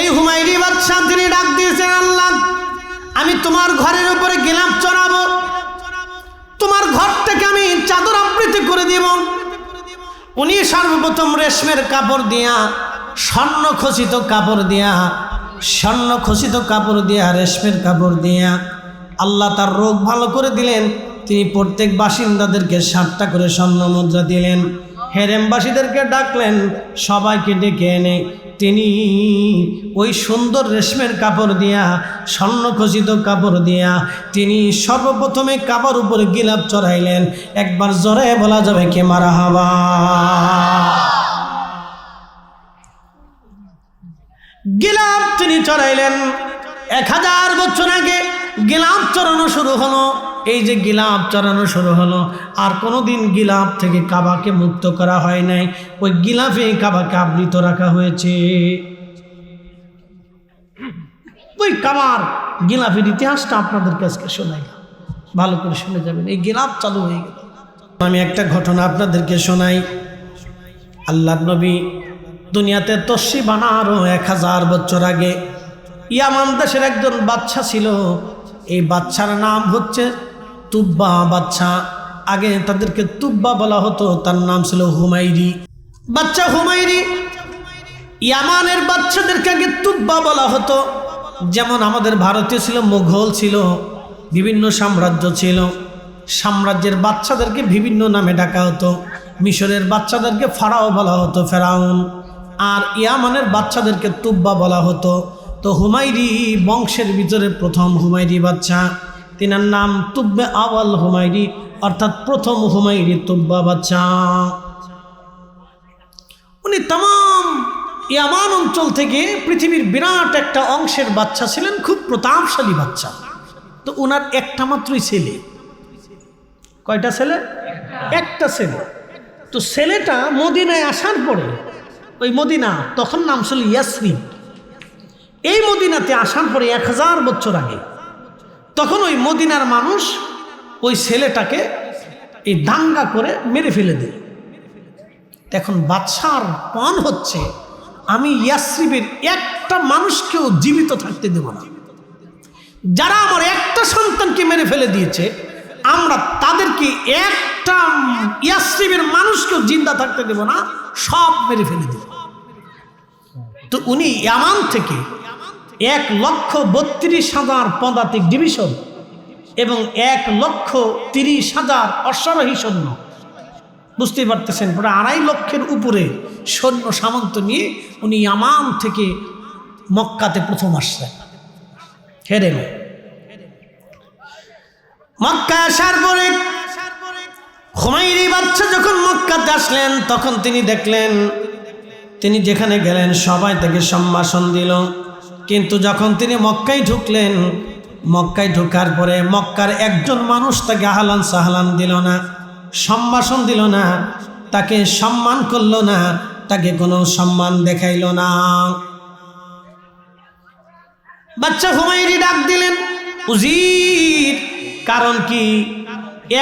এই হুমায়রি বাদশা তিনি ডাক দিয়েছেন, আল্লাহ আমি তোমার ঘরের উপরে গিলাফ চড়াবো, তোমার ঘর থেকে আমি চাদর আবৃত্তি করে দিব। উনি সর্বপ্রথম রেশমের কাপড় দিয়া, স্বর্ণ খচিত কাপড় দিয়া, রেশমের কাপড় দিয়া আল্লাহ তার রোগ ভালো করে দিলেন। তিনি প্রত্যেক বাসিন্দাদেরকে 60টা করে স্বর্ণ মুদ্রা দিলেন। হেরেমবাসীদেরকে ডাকলেন, সবাইকে ডেকে এনে তিনি ওই সুন্দর রেশমের কাপড় দিয়া, স্বর্ণখচিত কাপড় দিয়া তিনি সর্বপ্রথমে কাবার উপরে গিলাফ চড়াইলেন। একবার জোরে বলা যাবে কে মারহাবা। গিলাফ তিনি চড়াইলেন। 1000 বছর আগে গিলাফ চড়ানো শুরু হলো। এই যে গিলাফ চড়ানো শুরু হলো, আর কোনোদিন গিলাফ থেকে কাবাকে মুক্ত করা হয় নাই। ওই গিলাফে কাবাকে আবৃত রাখা হয়েছে। ওই কাবার গিলাফের ইতিহাসটা আপনাদের কাছে শোনাইলাম, ভালো করে শুনে যাবেন। এই গিলাফ চালু হয়ে গেল। আমি একটা ঘটনা আপনাদেরকে শোনাই। আল্লাহর নবী দুনিয়াতে তশরিফ বানারও 1000 বছর আগে ইয়ামান দেশের একজন বাদশা ছিল। এই বাদশার নাম হচ্ছে তুব্বা বাদশা। আগে তাদেরকে তুব্বা বলা হতো, তার নাম ছিল হুমায়রি বাদশা। হুমায়রি ইয়ামানের বাদশাদেরকে আগে তুব্বা বলা হতো। যেমন আমাদের ভারতীয় ছিল, মুঘল ছিল, বিভিন্ন সাম্রাজ্য ছিল। সাম্রাজ্যের বাদশাদেরকে বিভিন্ন নামে ডাকা হতো। মিশরের বাদশাদেরকে ফারাও বলা হতো, ফেরাউন। আর ইয়ামানের বাদশাদেরকে তুব্বা বলা হতো। তো হুমায়রি বংশের ভিতরে প্রথম হুমায়রি বাদশা, তিনার নাম তুব্বে আওয়াল হুমায়রি, অর্থাৎ প্রথম হুমায়রি তুব্বা বাদশা। উনি तमाम ইয়ামান অঞ্চল থেকে পৃথিবীর বিরাট একটা অংশের বাদশা ছিলেন, খুব প্রতাপশালী বাদশা। তো ওনার একটা মাত্রই ছেলে। কয়টা ছেলে? একটা ছেলে। তো ছেলেটা মদিনায় আসার পরে, ওই মদিনা তখন নাম ছিল ইয়াসরিব। এই মদিনাতে আসার পরে 1000 বছর আগে, তখন ওই মদিনার মানুষ ওই ছেলেটাকে এই দাঙ্গা করে মেরে ফেলে দিল। এখন বাদশার পণ হচ্ছে, আমি ইয়াসরিবের একটা মানুষকেও জীবিত থাকতে দেব না। যারা আমার একটা সন্তানকে মেরে ফেলে দিয়েছে, আমরা তাদেরকে একটা ইয়াসরিবের মানুষকেও জিন্দা থাকতে দেব না, সব মেরে ফেলে দেব। তো উনি ইয়ামান থেকে 1,32,000 পদাতিক ডিভিশন এবং 1,30,000 অশ্বারোহী সৈন্য, বুঝতে পারতেছেন, প্রায় 2.5 লক্ষের উপরে সৈন্য সামন্ত নিয়ে উনি ইয়ামান থেকে মক্কাতে প্রথম আসলেন। হেরে মক্কা আসার পরে হুমায়রি বাদশা যখন মক্কাতে আসলেন, তখন তিনি দেখলেন, তিনি যেখানে গেলেন সবাই তাকে সম্ভাষণ দিল। কিন্তু যখন তিনি মক্কায় ঢুকলেন, মক্কায় ঢোকার পরে মক্কার একজন মানুষ তাকে আহলান সাহলান দিল না, সম্ভাষণ দিল না, তাকে সম্মান করল না, তাকে কোনো সম্মান দেখাইল না। বাদশা হুমায়রি ডাক দিলেন, উজির, কারণ কি?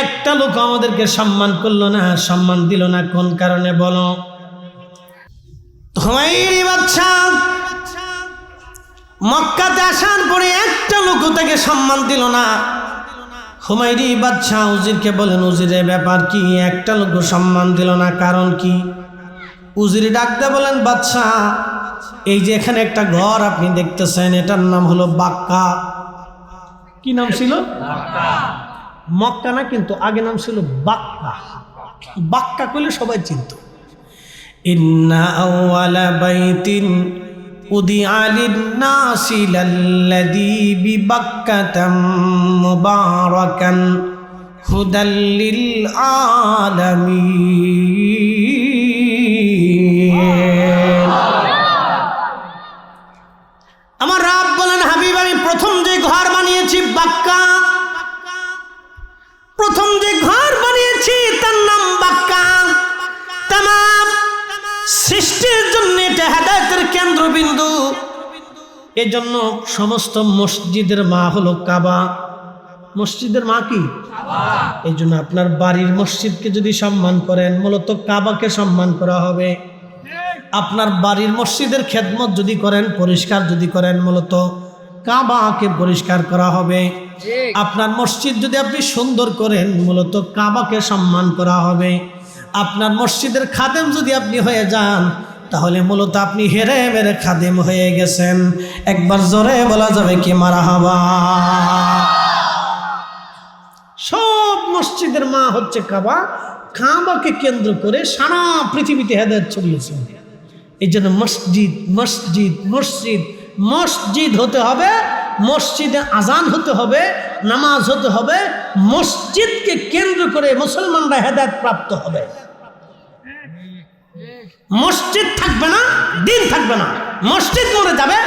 একটা লোক আমাদেরকে সম্মান করলো না, সম্মান দিল না, কোন কারণে বলো? হুমায়রি বাদশা মক্কাতে আসার পরে একটা লোক তাকে সম্মান দিল না। হুমায়রি বাদশা উজিরকে বলেন, উজিরে ব্যাপার কি? একটা লোক সম্মান দিল না, কারণ কি? উজির ডাকতে বলেন, বাদশা, এই যে এখানে একটা ঘর আপনি দেখতেছেন, এটার নাম হলো বাক্কা। কি নাম ছিল? মক্কা না, কিন্তু আগে নাম ছিল বাক্কা। বাক্কা কইলে সবাই চিনত। ইন্না আউয়ালা বাইতিন উদিআ লিন-নাসি লাল্লাযী বিবাক্কাতা মুবারাকান হুদাল লিল আলামিন। আমার রব বলেন, হাবিব, আমি প্রথম যে ঘর বানিয়েছি বাক্কা, প্রথম যে ঘর বানিয়েছি তার নাম বাক্কা। তামাম সৃষ্টির জন্য এটা হেদায়েতের কেন্দ্রবিন্দু। এজন্য সমস্ত মসজিদের মা হলো কাবা। মসজিদের মা কি? কাবা। এই জন্য আপনার বাড়ির মসজিদকে যদি সম্মান করেন, মূলত কাবাকে সম্মান করা হবে। আপনার বাড়ির মসজিদের খেদমত যদি করেন, পরিষ্কার যদি করেন, মূলত কাবাকে পরিষ্কার করা হবে। আপনার মসজিদ যদি আপনি সুন্দর করেন, মূলত কাবাকে সম্মান করা হবে। আপনার মসজিদের খাদেম যদি আপনি হয়ে যান, তাহলে মূলত আপনি হেরে মেরে খাদেম হয়ে গেছেন। একবার জোরে বলা যাবে কি মারহাবা। সব মসজিদের মা হচ্ছে কাবা। কাবাকে কেন্দ্র করে সারা পৃথিবীতে হেদায়েত ছড়িয়েছে। এই জন্য মসজিদ মসজিদ মসজিদ মসজিদ হতে হবে, মসজিদে আজান হতে হবে, নামাজ হতে হবে। মসজিদকে কেন্দ্র করে মুসলমানরা হেদায়েত প্রাপ্ত হবে। মসজিদ থাকবে না, দিন থাকবে না। মসজিদ মরে যাবে,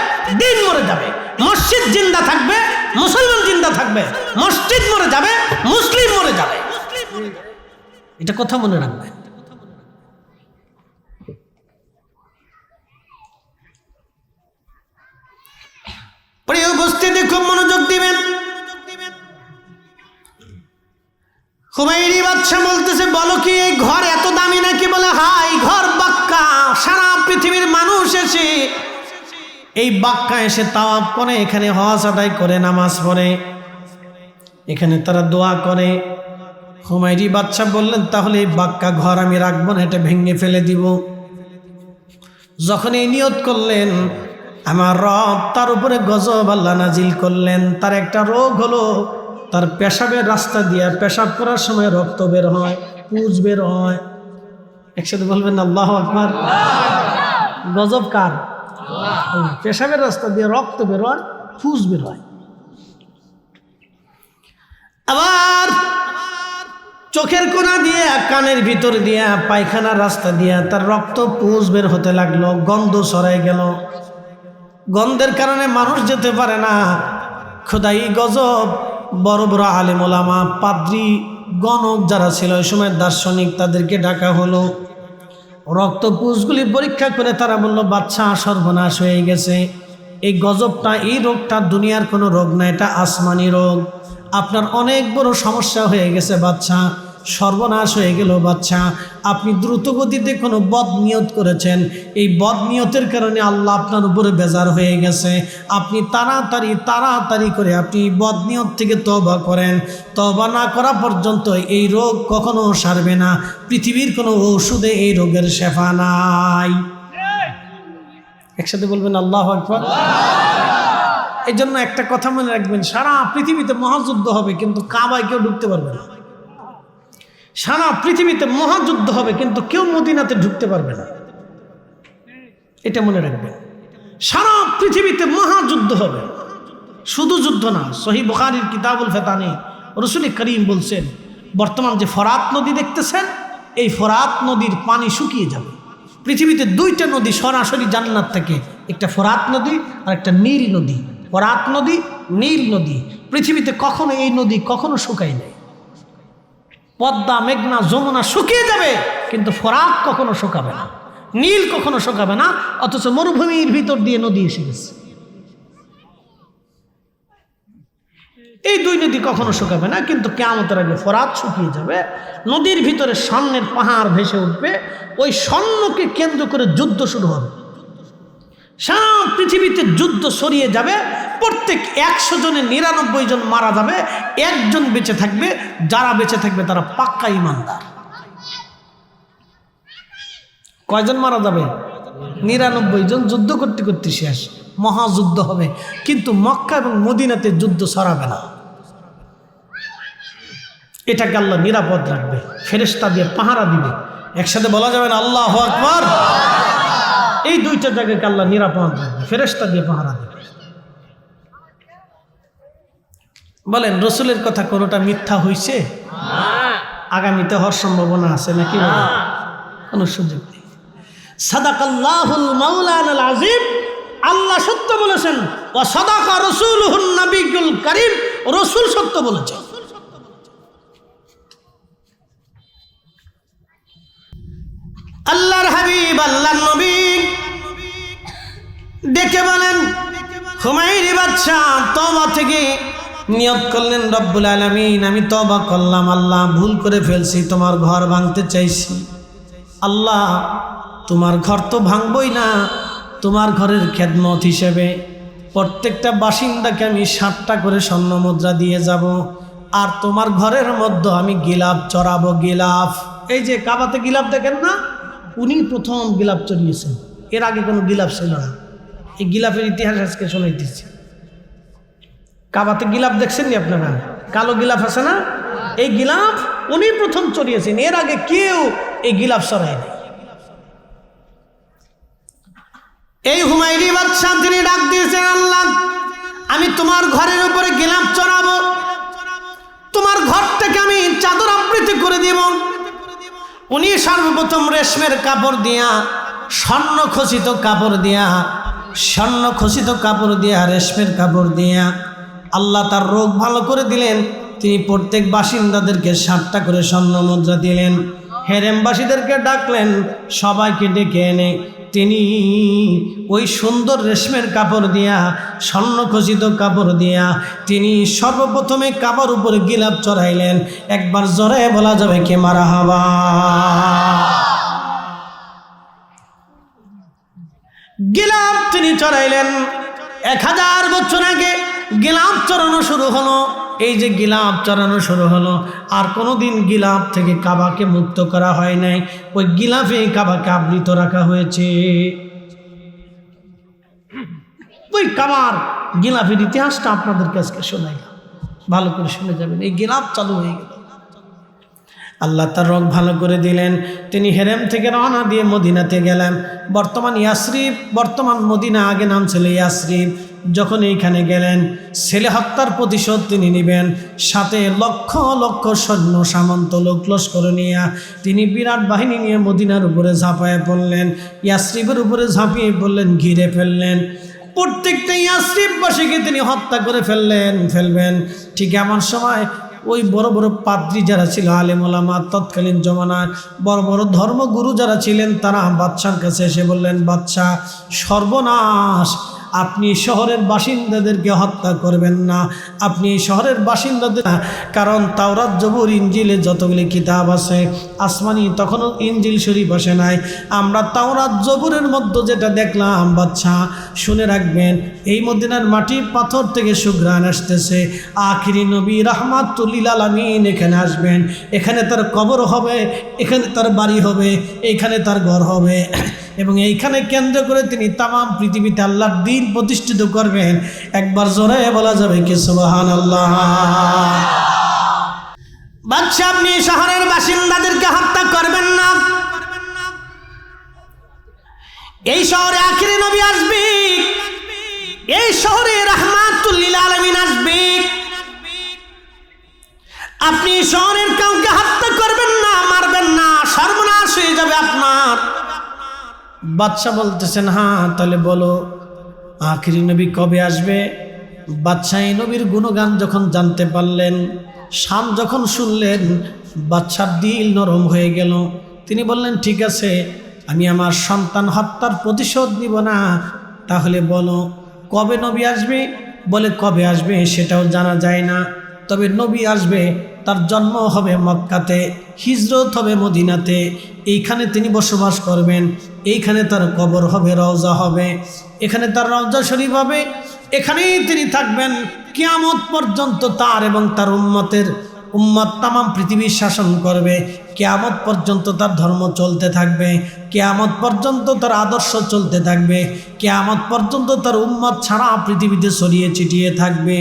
দিন মরে যাবে। মসজিদ জিন্দা থাকবে, মুসলমান জিন্দা থাকবে। মসজিদ মরে যাবে, মুসলিম মরে যাবে। এটা কথা মনে রাখবেন। প্রিয় উপস্থিতি, খুব মনোযোগ দিবেন। খুমাইরি বাদশা বলতেছে, বলো কি এই ঘর এত দামি নাকি? বলে হ্যাঁ, এই ঘর বাক্কা। সারা পৃথিবীর মানুষ এসে এই বাক্কা এসে তাওয়াফ করে, এখানে হজ আদায় করে, নামাজ পড়ে, এখানে তারা দোয়া করে। খুমাইরি বাদশা বললেন, তাহলে এই বাক্কা ঘর আমি রাখবো না, এটা ভেঙে ফেলে দিব। যখন এই নিয়ত করলেন, আমার রব তার উপরে গজব আল্লাহ নাজিল করলেন। তার একটা রোগ হলো, তার পেশাবের রাস্তা দিয়ে পেশাব করার সময় রক্ত বের হয়, পুজ বের হয়। একসাথে বলবেন আল্লাহু আকবার। গজব কার? পেশাবের রাস্তা দিয়ে রক্ত বের হয়, পুজ বের হয়। আবার চোখের কোনা দিয়ে, কানের ভিতর দিয়ে, পায়খানার রাস্তা দিয়ে তার রক্ত পুজ বের হতে লাগলো। গন্ধ ছড়াই গেল। গন্ধের কারণে মানুষ যেতে পারে না। খোদাই গজব। বড় বড় আলেম ওলামা, পাদ্রী, গণক যারা ছিল ওই সময়, দার্শনিক, তাদেরকে ডাকা হলো। রক্ত পুষগুলি পরীক্ষা করে তারা বলল, বাচ্চা সর্বনাশ হয়ে গেছে। এই গজবটা, এই রোগটা দুনিয়ার কোনো রোগ না, এটা আসমানি রোগ। আপনার অনেক বড় সমস্যা হয়ে গেছে বাচ্চা, সর্বনাশ হয়ে গেল বাচ্চা। আপনি দ্রুতগতিতে কোনো বদ নিয়ত করেছেন, এই বদ নিয়তের কারণে আল্লাহ আপনার উপরে বেজার হয়ে গেছে। আপনি তাড়াতাড়ি করে আপনি বদ নিয়ত থেকে তওবা করেন। তওবা না করা পর্যন্ত এই রোগ কখনো সারবে না। পৃথিবীর কোনো ঔষধে এই রোগের শেফা নাই। একসাথে বলবেন আল্লাহু আকবার। এই জন্য একটা কথা মনে রাখবেন, সারা পৃথিবীতে মহাযুদ্ধ হবে, কিন্তু কাবায় কেউ ঢুকতে পারবে না। সারা পৃথিবীতে মহাযুদ্ধ হবে, কিন্তু কেউ মদিনাতে ঢুকতে পারবে না। এটা মনে রাখবেন। সারা পৃথিবীতে মহাযুদ্ধ হবে, শুধু যুদ্ধ না। সহিহ বুখারীর কিতাবুল ফিতানে রাসূল করিম বলছেন, বর্তমান যে ফরাত নদী দেখতেছেন, এই ফরাত নদীর পানি শুকিয়ে যাবে। পৃথিবীতে দুইটা নদী সরাসরি জান্নাত থেকে, একটা ফরাত নদী আর একটা নীল নদী। ফরাত নদী, নীল নদী। পৃথিবীতে কখনো এই নদী কখনো শুকায় নাই। পদ্মা, মেঘনা, যমুনা শুকিয়ে যাবে, কিন্তু ফরাত কখনো শুকাবে না, নীল কখনো শুকাবে না। অথচ মরুভূমির ভিতর দিয়ে নদী এসে গেছে। এই দুই নদী কখনো শুকাবে না, কিন্তু কিয়ামতের আগে ফরাত শুকিয়ে যাবে। নদীর ভিতরে স্বর্ণের পাহাড় ভেসে উঠবে। ওই স্বর্ণকে কেন্দ্র করে যুদ্ধ শুরু হবে। সারা পৃথিবীতে যুদ্ধ ছড়িয়ে যাবে। প্রত্যেক 100 জনে 99 জন মারা যাবে, একজন বেঁচে থাকবে। যারা বেঁচে থাকবে তারা পাক্কা ঈমানদার। কয়জন মারা যাবে? 99 জন। যুদ্ধ করতে করতে শেষ, মহাযুদ্ধ হবে। কিন্তু মক্কা এবং মদিনাতে যুদ্ধ ছড়াবে না। এটাকে আল্লাহ নিরাপদ রাখবে, ফেরেশতা দিয়ে পাহারা দিবে। একসাথে বলা যাবে না আল্লাহু আকবার। এই দুইটা জায়গাকে আল্লাহ নিরাপদ রাখবে, ফেরেশতা দিয়ে পাহারা দিবে। বলেন, রসুলের কথা কোনোটা মিথ্যা হইছে? আগামীতে হওয়ার সম্ভাবনা আছে নাকি? কোনো সুযোগ নেই। সাদাকাল্লাহুল মাওলানাল আযীম। আল্লাহ সত্য বলেছেন, ওয়া সাদাকা রাসূলুহুন নবিয়্যুল কারীম। রাসূল সত্য বলেছেন। আল্লাহর হাবিব, আল্লাহর নবী ডেকে বলেন, খুমাইরি বাদশা তওবা থেকে নিয়ত করলেন, রব্বুল আলামিন, আমি তওবা করলাম, আল্লাহ ভুল করে ফেলছি, তোমার ঘর ভাঙতে চাইছি। আল্লাহ তোমার ঘর তো ভাঙবই না, তোমার ঘরের খেদমত হিসেবে প্রত্যেকটা বাসিন্দাকে আমি 60টা করে স্বর্ণ মুদ্রা দিয়ে যাব, আর তোমার ঘরের মধ্যে আমি গিলাফ চড়াবো। গিলাফ, এই যে কাবাতে গিলাফ দেখেন না, উনি প্রথম গিলাফ চড়িয়েছেন, এর আগে কোনো গিলাফ ছিল না। এই গিলাফের ইতিহাস আজকে শোনাইতেছি। কাবাতে গিলাফ দেখছেন নি আপনারা? কালো গিলাফ আছে না, এই গিলাফ উনি প্রথম চড়িয়েছেন, এর আগে কেউ এই গিলাফ চড়ায়নি। এই হুমায়রি বাদশাহ তিনি ডাক দিয়েছেন, আল্লাহ আমি তোমার ঘরের উপরে গিলাফ চড়াবো, তোমার ঘর থেকে আমি চাদর আবৃত করে দিব। উনি সর্বপ্রথম রেশমের কাপড় দিয়া, স্বর্ণ খচিত কাপড় দিয়া, স্বর্ণ খচিত কাপড় দিয়া, রেশমের কাপড় দিয়া আল্লাহ তার রোগ ভালো করে দিলেন। তিনি প্রত্যেক বাসিন্দাদেরকে 60টা করে স্বর্ণ মুদ্রা দিলেন। হেরেমবাসীদেরকে ডাকলেন, সবাইকে ডেকে এনে তিনি ওই সুন্দর রেশমের কাপড় দিয়া, স্বর্ণ খচিত কাপড় দিয়া তিনি সর্বপ্রথমে কাবার উপরে গিলাফ চড়াইলেন। একবার জোরে বলা যাবে কে মারহাবা। গিলাফ তিনি চড়াইলেন। 1000 বছর আগে গিলাফ চড়ানো শুরু হলো। এই যে গিলাফ চড়ানো শুরু হলো, আর কোনোদিন গিলাফ থেকে কাবাকে মুক্ত করা হয় নাই, ওই গিলাফে কাবাকে আবৃত রাখা হয়েছে। ওই কাবার গিলাফের ইতিহাসটা আপনাদের কাছে শোনাইলাম, ভালো করে শুনে যাবেন। এই গিলাফ চালু হয়ে গেল, আল্লাহ তার রোগ ভালো করে দিলেন। তিনি হেরেম থেকে রওনা দিয়ে মদিনাতে গেলেন। বর্তমান ইয়াসরিব, বর্তমান মদিনা, আগে নাম ছিল ইয়াসরিব। যখন এইখানে গেলেন, ছেলে হত্যার প্রতিশোধ তিনি নেবেন। সাথে লক্ষ লক্ষ সৈন্য সামন্ত লোক লস্কর নিয়ে তিনি বিরাট বাহিনী নিয়ে মদিনার উপরে ঝাঁপায় পড়লেন, ইয়াসরিবের উপরে ঝাঁপিয়ে পড়লেন, ঘিরে ফেললেন। প্রত্যেকটা ইয়াসরিববাসীকে তিনি হত্যা করে ফেলবেন। ঠিক এমন সময় ওই বড় বড় পাদ্রী যারা ছিল, আলেম ওলামা, তৎকালীন জমানায় বড় বড় ধর্মগুরু যারা ছিলেন, তারা বাদশার কাছে এসে বললেন, বাদশাহ সর্বনাশ, আপনি শহরের বাসিন্দাদেরকে হত্যা করবেন না, আপনি শহরের বাসিন্দাদের, কারণ তাওরাত জবুর ইনজিলে যতগুলি কিতাব আছে আসমানি, তখনও ইনজিল শরীফ আসে নাই। আমরা তাওরাত জবুরের মধ্যে যেটা দেখলাম, বাদশাহ শুনে রাখবেন, এই মদিনার মাটির পাথর থেকে সুঘ্রাণ আসতেছে। আখিরি নবী রাহমাতুল লিল আলামিন এখানে আসবেন, এখানে তার কবর হবে, এখানে তার বাড়ি হবে, এইখানে তার ঘর হবে, এবং এইখানে কেন্দ্র করে তিনি তামাম পৃথিবীতে আল্লাহর দ্বীন প্রতিষ্ঠিত করবেন। একবার জোরে বলা যাবে কি সুবহানাল্লাহ। বাদশা, আপনি শহরের বাসিন্দাদেরকে হত্যা করবেন না। এই শহরে আখিরি নবী আসবে, এই শহরে রাহমাতুল লিল আলামিন আসবে, আপনি শহরের কাউকে হত্যা করবেন না, মারবেন না, সর্বনাশ হয়ে যাবে আপনার। বাদশা বলতেছেন, হ্যাঁ তাহলে বলো আখিরি নবী কবে আসবে? বাদশাহ এই নবীর গুণগান যখন জানতে পারলেন, শান যখন শুনলেন, বাদশার দিল নরম হয়ে গেল। তিনি বললেন, ঠিক আছে, আমি আমার সন্তান হত্যার প্রতিশোধ নিব না, তাহলে বলো কবে নবী আসবে? বলে কবে আসবে সেটাও জানা যায় না, তবে নবী আসবে, তার জন্ম হবে মক্কাতে, হিজরত হবে মদিনাতে, এইখানে তিনি বসবাস করবেন, এইখানে তার কবর হবে, রওজা হবে, এখানে তার রওজা শরীফ হবে, এখানেই তিনি থাকবেন কিয়ামত পর্যন্ত। তার এবং তার উম্মত তামাম পৃথিবীর শাসন করবে, কিয়ামত পর্যন্ত তার ধর্ম চলতে থাকবে, কিয়ামত পর্যন্ত তার আদর্শ চলতে থাকবে, কিয়ামত পর্যন্ত তার উম্মত ছাড়া পৃথিবীতে ছড়িয়ে ছিটিয়ে থাকবে।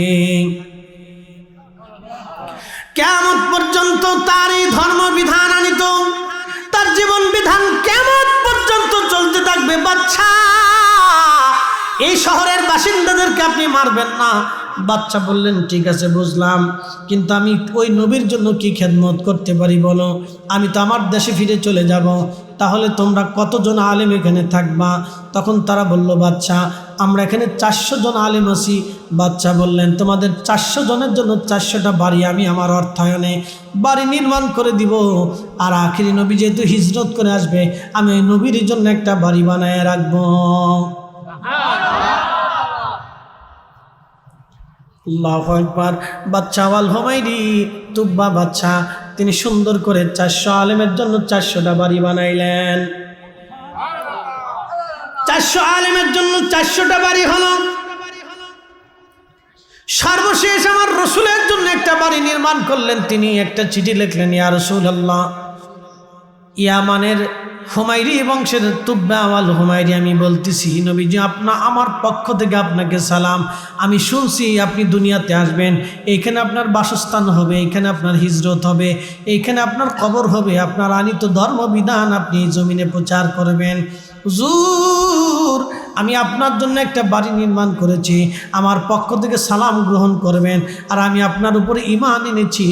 কিয়ামত পর্যন্ত তার এই ধর্ম বিধান আনিত, তার জীবন বিধান কিয়ামত পর্যন্ত চলতে থাকবে। বাদশা, এই শহরের বাসিন্দাদেরকে আপনি মারবেন না। বাদশা বললেন, ঠিক আছে বুঝলাম, কিন্তু আমি ওই নবীর জন্য কি খেদমত করতে পারি বলো? আমি তো আমার দেশে ফিরে চলে যাব, তাহলে তোমরা কতজন আলেম এখানে থাকবা? তখন তারা বলল, বাদশা আমরা এখানে 400 জন আলেম আছি। বাদশা বললেন, তোমাদের 400 জনের জন্য 400টা বাড়ি আমি আমার অর্থায়নে বাড়ি নির্মাণ করে দিব, আর আখিরি নবী যেহেতু হিজরত করে আসবে, আমি ওই নবীর জন্য একটা বাড়ি বানায় রাখবো। আল্লাহু আকবার। বাদশা আল হুমায়রি তুব্বা বাদশা, তিনি সুন্দর করে 400 আলেমের জন্য 400টা বাড়ি বানাইলেন। 400 আলেমের জন্য 400টা বাড়ি হলো। সর্বশেষ আমার রসুলের জন্য একটা বাড়ি নির্মাণ করলেন। তিনি একটা চিঠি লিখলেন, ইয়া রাসূলুল্লাহ, ইয়ামানের হুমায়রি বংশের তুব্বা আল হুমায়রি আমি বলতেছি, নবীজি আমার পক্ষ থেকে আপনাকে সালাম। আমি শুনছি আপনি দুনিয়াতে আসবেন, এইখানে আপনার বাসস্থান হবে, এইখানে আপনার হিজরত হবে, এইখানে আপনার কবর হবে, আপনার আনিত ধর্মবিধান আপনি এই জমিনে প্রচার করবেন। হুজুর, আমি আপনার জন্য একটা বাড়ি নির্মাণ করেছি, আমার পক্ষ থেকে সালাম গ্রহণ করবেন, আর আমি আপনার উপরে ঈমান এনেছি,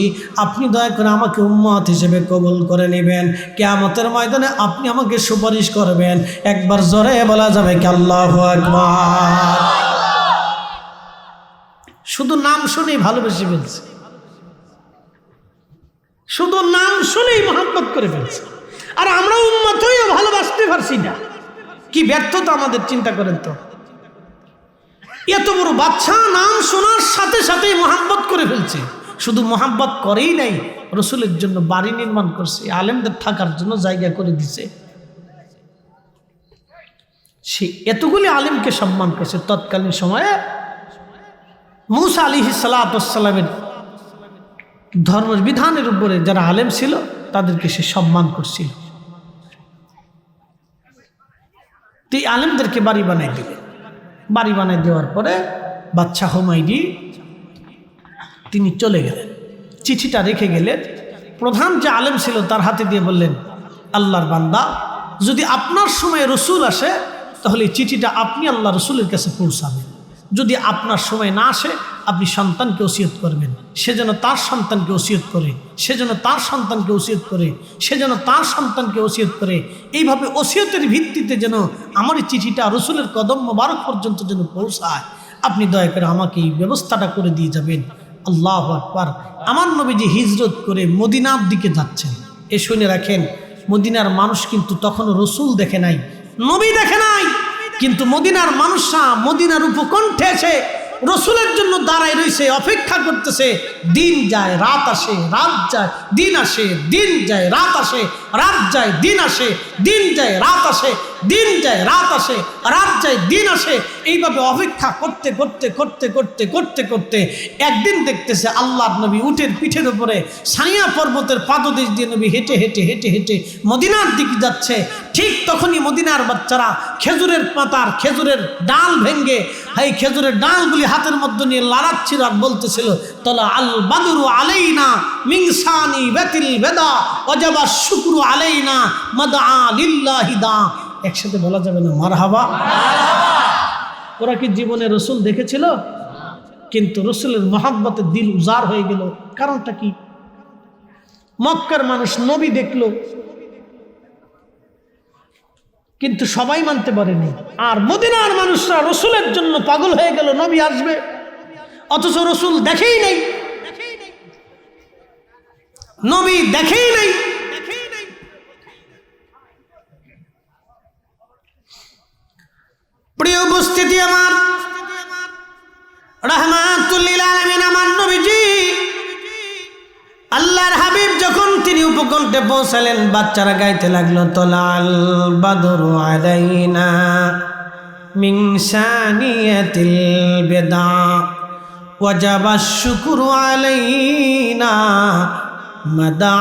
আপনি দয়া করে আমাকে উম্মত হিসেবে কবুল করে নেবেন। কিয়ামতের ময়দানে আপনি আমাকে সুপারিশ করবেন। একবার জোরে বলা যাবে কি আল্লাহু আকবার? শুধু নাম শুনেই ভালোবেসে ফেলছে, শুধু নাম শুনেই মহব্বত করে ফেলছে, আর আমরা উম্মত হয়েও ভালোবাসতে পারছি না। কি ব্যর্থতা আমাদের, চিন্তা করেন তো। এত বড় বাচ্চা নাম শোনার সাথে সাথেই মহব্বত করে ফেলছে। শুধু মহব্বত করেই নাই, রসুলের জন্য বাড়ি নির্মাণ করছে, আলেমদের থাকার জন্য জায়গা করে দিছে। সে এতগুলি আলেমকে সম্মান করছে। তৎকালীন সময়ে মূসা আলাইহিস সালামের ধর্মের বিধানের উপরে যারা আলেম ছিল তাদেরকে সে সম্মান করছিল। এই আলেমদেরকে বাড়ি বানাই দিলেন। বাড়ি বানাই দেওয়ার পরে বাদশাহ হুমায়রি তিনি চলে গেলেন, চিঠিটা রেখে গেলেন। প্রধান যে আলেম ছিল তার হাতে দিয়ে বললেন, আল্লাহর বান্দা, যদি আপনার সময় রসুল আসে তাহলে এই চিঠিটা আপনি আল্লাহ রসুলের কাছে পৌঁছাবেন। যদি আপনার সময় না আসে আপনি সন্তানকে ওসিয়ত করবেন, সে যেন তার সন্তানকে ওসিয়ত করে, সে যেন তার সন্তানকে ওসিয়ত করে, সে যেন তার সন্তানকে ওসিয়ত করে। এইভাবে ওসিয়তের ভিত্তিতে যেন আমার এই চিঠিটা রসুলের কদম মোবারক পর্যন্ত যেন পৌঁছায়, আপনি দয়া করে আমাকে এই ব্যবস্থাটা করে দিয়ে যাবেন। আল্লাহু আকবার। আমার নবীজি হিজরত করে মদিনার দিকে যাচ্ছেন। এ শুনে রাখেন, মদিনার মানুষ কিন্তু তখনও রসুল দেখে নাই, নবী দেখে নাই, কিন্তু মদিনার মানুষরা মদিনার উপকণ্ঠে এসে রসুলের জন্য দাঁড়ায় রয়েছে, অপেক্ষা করতেছে। দিন যায় রাত আসে, রাত যায় দিন আসে, দিন যায় রাত আসে, রাত যায় দিন আসে, দিন যায় রাত আসে, দিন যায় রাত আসে, রাত যায় দিন আসে। এইভাবে অপেক্ষা করতে করতে করতে করতে করতে করতে একদিন দেখতেছে আল্লাহর নবী উটের পিঠের উপরে সানিয়া পর্বতের পাদদেশ দিয়ে নবী হেঁটে হেঁটে হেঁটে হেঁটে মদিনার দিকে যাচ্ছে। ঠিক তখনই মদিনার বাচ্চারা খেজুরের পাতার খেজুরের ডাল ভেঙ্গে এই খেজুরের ডালগুলি হাতের মধ্যে নিয়ে লাড়াচ্ছিল আর বলতেছিল, তলা আল বাদরু আলাইনা মিন সানি বাতিল বেদা ওয়াজাবা শুকরু আলাইনা মাদআ লিল্লাহি দা। একসাথে বলা যাবে না মারহাবা? ওরা কি জীবনে রসুল দেখেছিল? কিন্তু রসুলের মহব্বতে দিল উজাড় হয়ে গেল। কারণটা কি? মক্কার মানুষ নবী দেখলো কিন্তু সবাই মানতে পারেনি, আর মদিনার মানুষরা রসুলের জন্য পাগল হয়ে গেল, নবী আসবে, অথচ রসুল দেখেই নাই, নবী দেখেই নাই। প্রিয় উপস্থিতি আমার, রাহমাতুল লিল আলামিন আমার নবীজি আল্লাহর হাবিব যখন তিনি উপকণ্ঠে পৌঁছালেন, বাচ্চারা গাইতে লাগলো, তলাল বাদরু আলাইনা মিন সানিয়াতিল বেদা ওয়াজাবা শুকরু আলাইনা মাদআ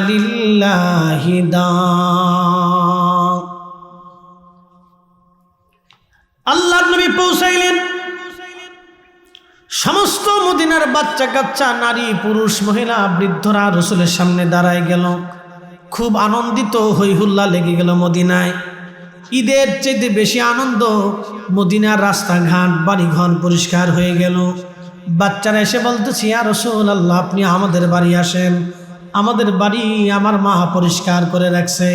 লিল্লাহি দা। আল্লাহর নবী পৌঁছাইলেন, সমস্ত মদিনার বাচ্চা কাচ্চা, নারী পুরুষ মহিলা বৃদ্ধরা রসুলের সামনে দাঁড়ায় গেল। খুব আনন্দিত হই হুল্লা লেগে গেল মদিনায়। ঈদের চেয়ে বেশি আনন্দ, মদিনার রাস্তাঘাট বাড়িঘর পরিষ্কার হয়ে গেল। বাচ্চারা এসে বলতেছি, ইয়া রাসূলুল্লাহ, আপনি আমাদের বাড়ি আসেন, আমাদের বাড়ি আমার মা পরিষ্কার করে রাখছে,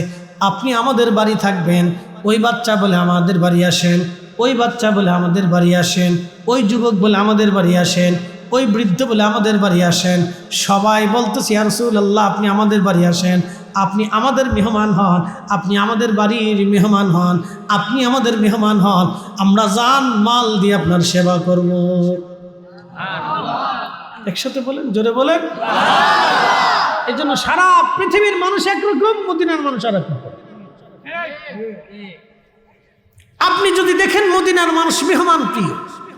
আপনি আমাদের বাড়ি থাকবেন। ওই বাচ্চা বলে আমাদের বাড়ি আসেন, ওই বাচ্চা বলে আমাদের বাড়ি আসেন, ওই যুবক বলে আমাদের বাড়ি আসেন, ওই বৃদ্ধ বলে আমাদের বাড়ি আসেন। সবাই বলতেছি, ইয়া রাসূলুল্লাহ, আপনি আমাদের বাড়ি আসেন, আপনি আমাদের মেহমান হন, আপনি আমাদের বাড়ির মেহমান হন, আপনি আমাদের মেহমান হন, আমরা জান মাল দিয়ে আপনার সেবা করব। একসাথে বলেন, জোরে বলেন। এই জন্য সারা পৃথিবীর মানুষ একরকম, মদিনার মানুষ আর একরকম। আপনি যদি দেখেন মদিনার মানুষ মেহমান প্রিয়,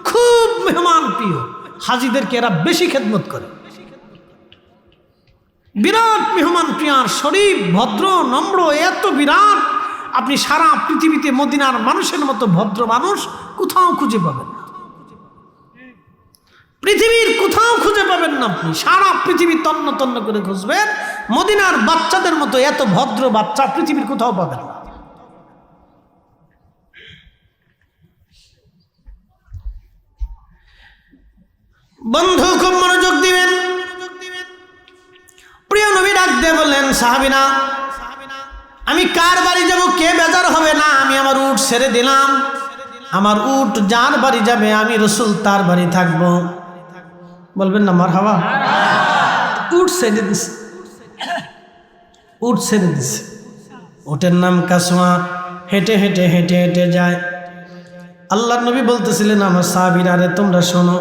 খুব মেহমান প্রিয়, হাজিদেরকে এরা বেশি খেদমত করে, বিরাট মেহমান প্রিয়ার, শরীফ, ভদ্র, নম্র, এত বিরাট, আপনি সারা পৃথিবীতে মদিনার মানুষের মতো ভদ্র মানুষ কোথাও খুঁজে পাবেন না, পৃথিবীর কোথাও খুঁজে পাবেন না। আপনি সারা পৃথিবী তন্ন তন্ন করে খুঁজবেন, মদিনার বাচ্চাদের মতো এত ভদ্র বাচ্চা পৃথিবীর কোথাও পাবেন না। বন্ধু খুব মনোযোগ দিবেন। প্রিয় নবী ডাক দিয়ে বললেন, সাহাবীরা, আমি কার বাড়ি যাব কে বেজার হবে না, আমি আমার উট ছেড়ে দিলাম, আমার উট যার বাড়ি যাবে আমি রাসূল তার বাড়ি থাকবো। বলবেন না মারহাবা? উট ছেড়ে দিছে, উট ছেড়ে দিছে। উটের নাম কাসওয়া। হেঁটে হেঁটে হেঁটে হেঁটে যায়। আল্লাহর নবী বলতেছিলেন, আমার সাহাবীরা, রে তোমরা শোনো,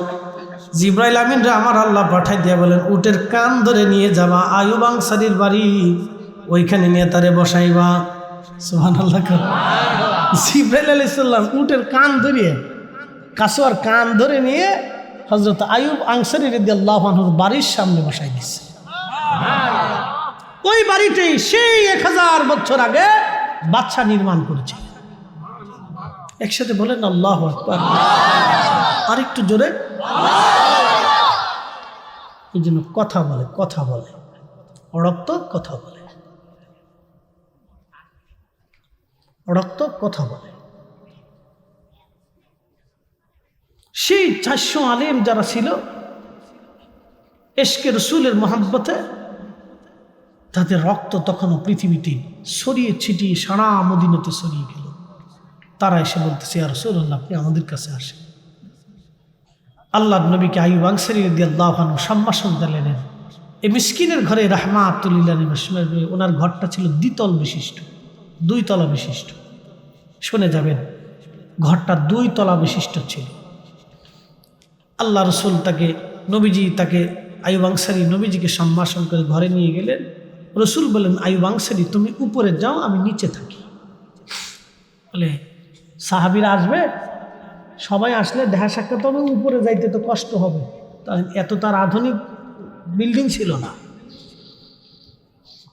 জিবরাইল আমিনরা আমার আল্লাহ পাঠাই দিয়া বলেন, উটের কান ধরে নিয়ে যাবা আইয়ুব আনসারীর বাড়ি, ওইখানে নিয়ে তারে বসাইবা। সুবহানাল্লাহ। জিবরাইল আলাইহিস সালাম উটের কান ধরিয়ে, কাসওয়ার কান ধরে নিয়ে হযরত আইয়ুব আনসারী রাদিয়াল্লাহু আনহুর বাড়ির সামনে বসাই দিচ্ছে। ওই বাড়িতেই সেই 1000 বছর আগে বাদশা নির্মাণ করেছে। একসাথে বলেন আল্লাহু আকবার। আরেকটু জোরে। এই জন্য কথা বলে, কথা বলে, রক্ত কথা বলে, রক্ত কথা বলে। সেই 400 আলেম যারা ছিল ইশকে রাসূলের মহব্বতে, তাদের রক্ত তখনও পৃথিবীতে ছড়িয়ে ছিটিয়ে সারা মদিনাতে ছড়িয়ে গেল। তারা এসে বলতেছে, ইয়া রাসূলুল্লাহ, আপনি আমাদের কাছে আসেন। আল্লাহর নবীকে আইয়ুব আনসারী রাদিয়াল্লাহু আনহু সম্ভাষণ দিলেন। এই মিসকিনের ঘরে রাহমাতুল লিল আলামিন, ওনার ঘরটা ছিল দ্বিতল বিশিষ্ট, 2 তলা বিশিষ্ট। শুনে যাবেন, ঘরটা 2 তলা বিশিষ্ট ছিল। আল্লাহ রসুল তাকে, নবীজি তাকে, আইয়ুব আনসারী নবীজিকে সম্ভাষণ করে ঘরে নিয়ে গেলেন। রসুল বলেন, আইয়ুব আনসারী, তুমি উপরে যাও, আমি নিচে থাকি। বলে, সাহাবীরা আসবে, সবাই আসলে দেখা সাক্ষাৎ হবে, উপরে যাইতে তো কষ্ট হবে, এত তার আধুনিক বিল্ডিং ছিল না,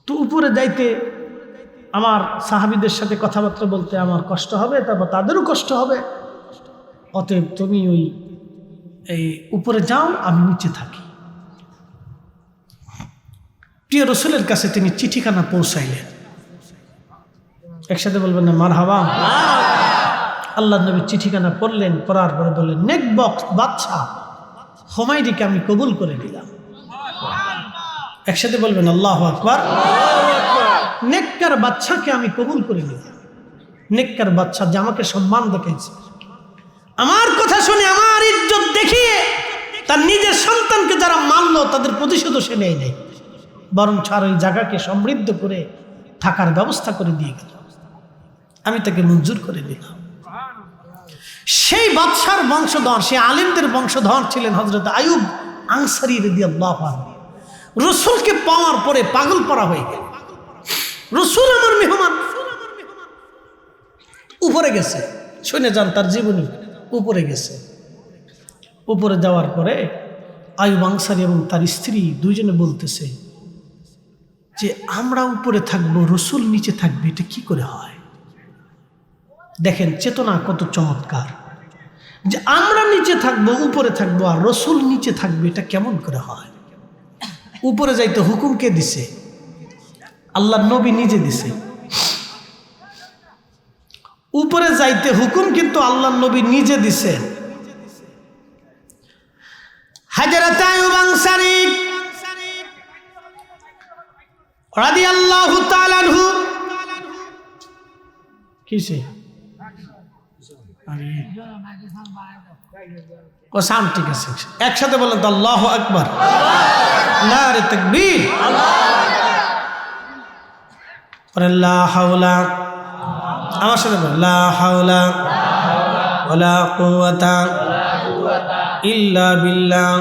তো উপরে যাইতে আমার সাহাবীদের সাথে কথাবার্তা বলতে আমার কষ্ট হবে, তারপর তাদেরও কষ্ট হবে, অতএব তুমি ওই এই উপরে যাও, আমি নিচে থাকি। প্রিয় রসুলের কাছে তিনি চিঠিখানা পৌঁছাইলেন। একসাথে বলবেন না মারহাবা? আল্লাহ নবী চিঠিখানা পড়লেন, পড়ার পরে বললেন, নেক বক্স বাদশা হুমায়রিকে আমি কবুল করে দিলাম। একসাথে বলবেন আল্লাহু আকবার। নেককার বাদশাকে আমি কবুল করে নিলাম। নেককার বাদশা যে আমাকে সম্মান দেখাইছে, আমার কথা শুনে, আমার ইজ্জত দেখিয়ে তার নিজের সন্তানকে যারা মানলো তাদের প্রতিশোধ সে নেয় নাই, বরং ছাড় ওই জায়গাকে সমৃদ্ধ করে থাকার ব্যবস্থা করে দিয়ে গেল। আমি তাকে মঞ্জুর করে দিলাম। সেই বাদশার বংশধর, সেই আলেমদের বংশধর ছিলেন হযরত আইয়ুব আনসারী রাদিয়াল্লাহু আনহু। রসুলকে পাওয়ার পরে পাগল পড়া হয়ে গেল। রসুল আমার মেহমান, উপরে গেছে। শুনে যান তার জীবনী, উপরে গেছে। উপরে যাওয়ার পরে আইয়ুব আনসারী এবং তার স্ত্রী দুইজনে বলতেছে যে, আমরা উপরে থাকবো, রসুল নিচে থাকবে, এটা কি করে হয়? দেখেন চেতনা কত চমৎকার, যে আমরা নিচে থাকবো, উপরে থাকবো, আর রসুল নিচে থাকবে, এটা কেমন করে হয়? উপরে যাইতে হুকুম কে দিছে? আল্লাহর নবী নিজে দিছে। উপরে যাইতে হুকুম কিন্তু আল্লাহর নবী নিজে দিছে। হযরত আইয়ুব আনসারী রাদিয়াল্লাহু তাআলা আনহু কিসে ও সাউন্ড ঠিক আছে, একসাথে বলেন তো আল্লাহু আকবার, নারে তাকবীর, লা হাওলা, আমার সাথে বলেন লা হাওলা ওয়ালা কুওয়াতা ইল্লা বিল্লাহ,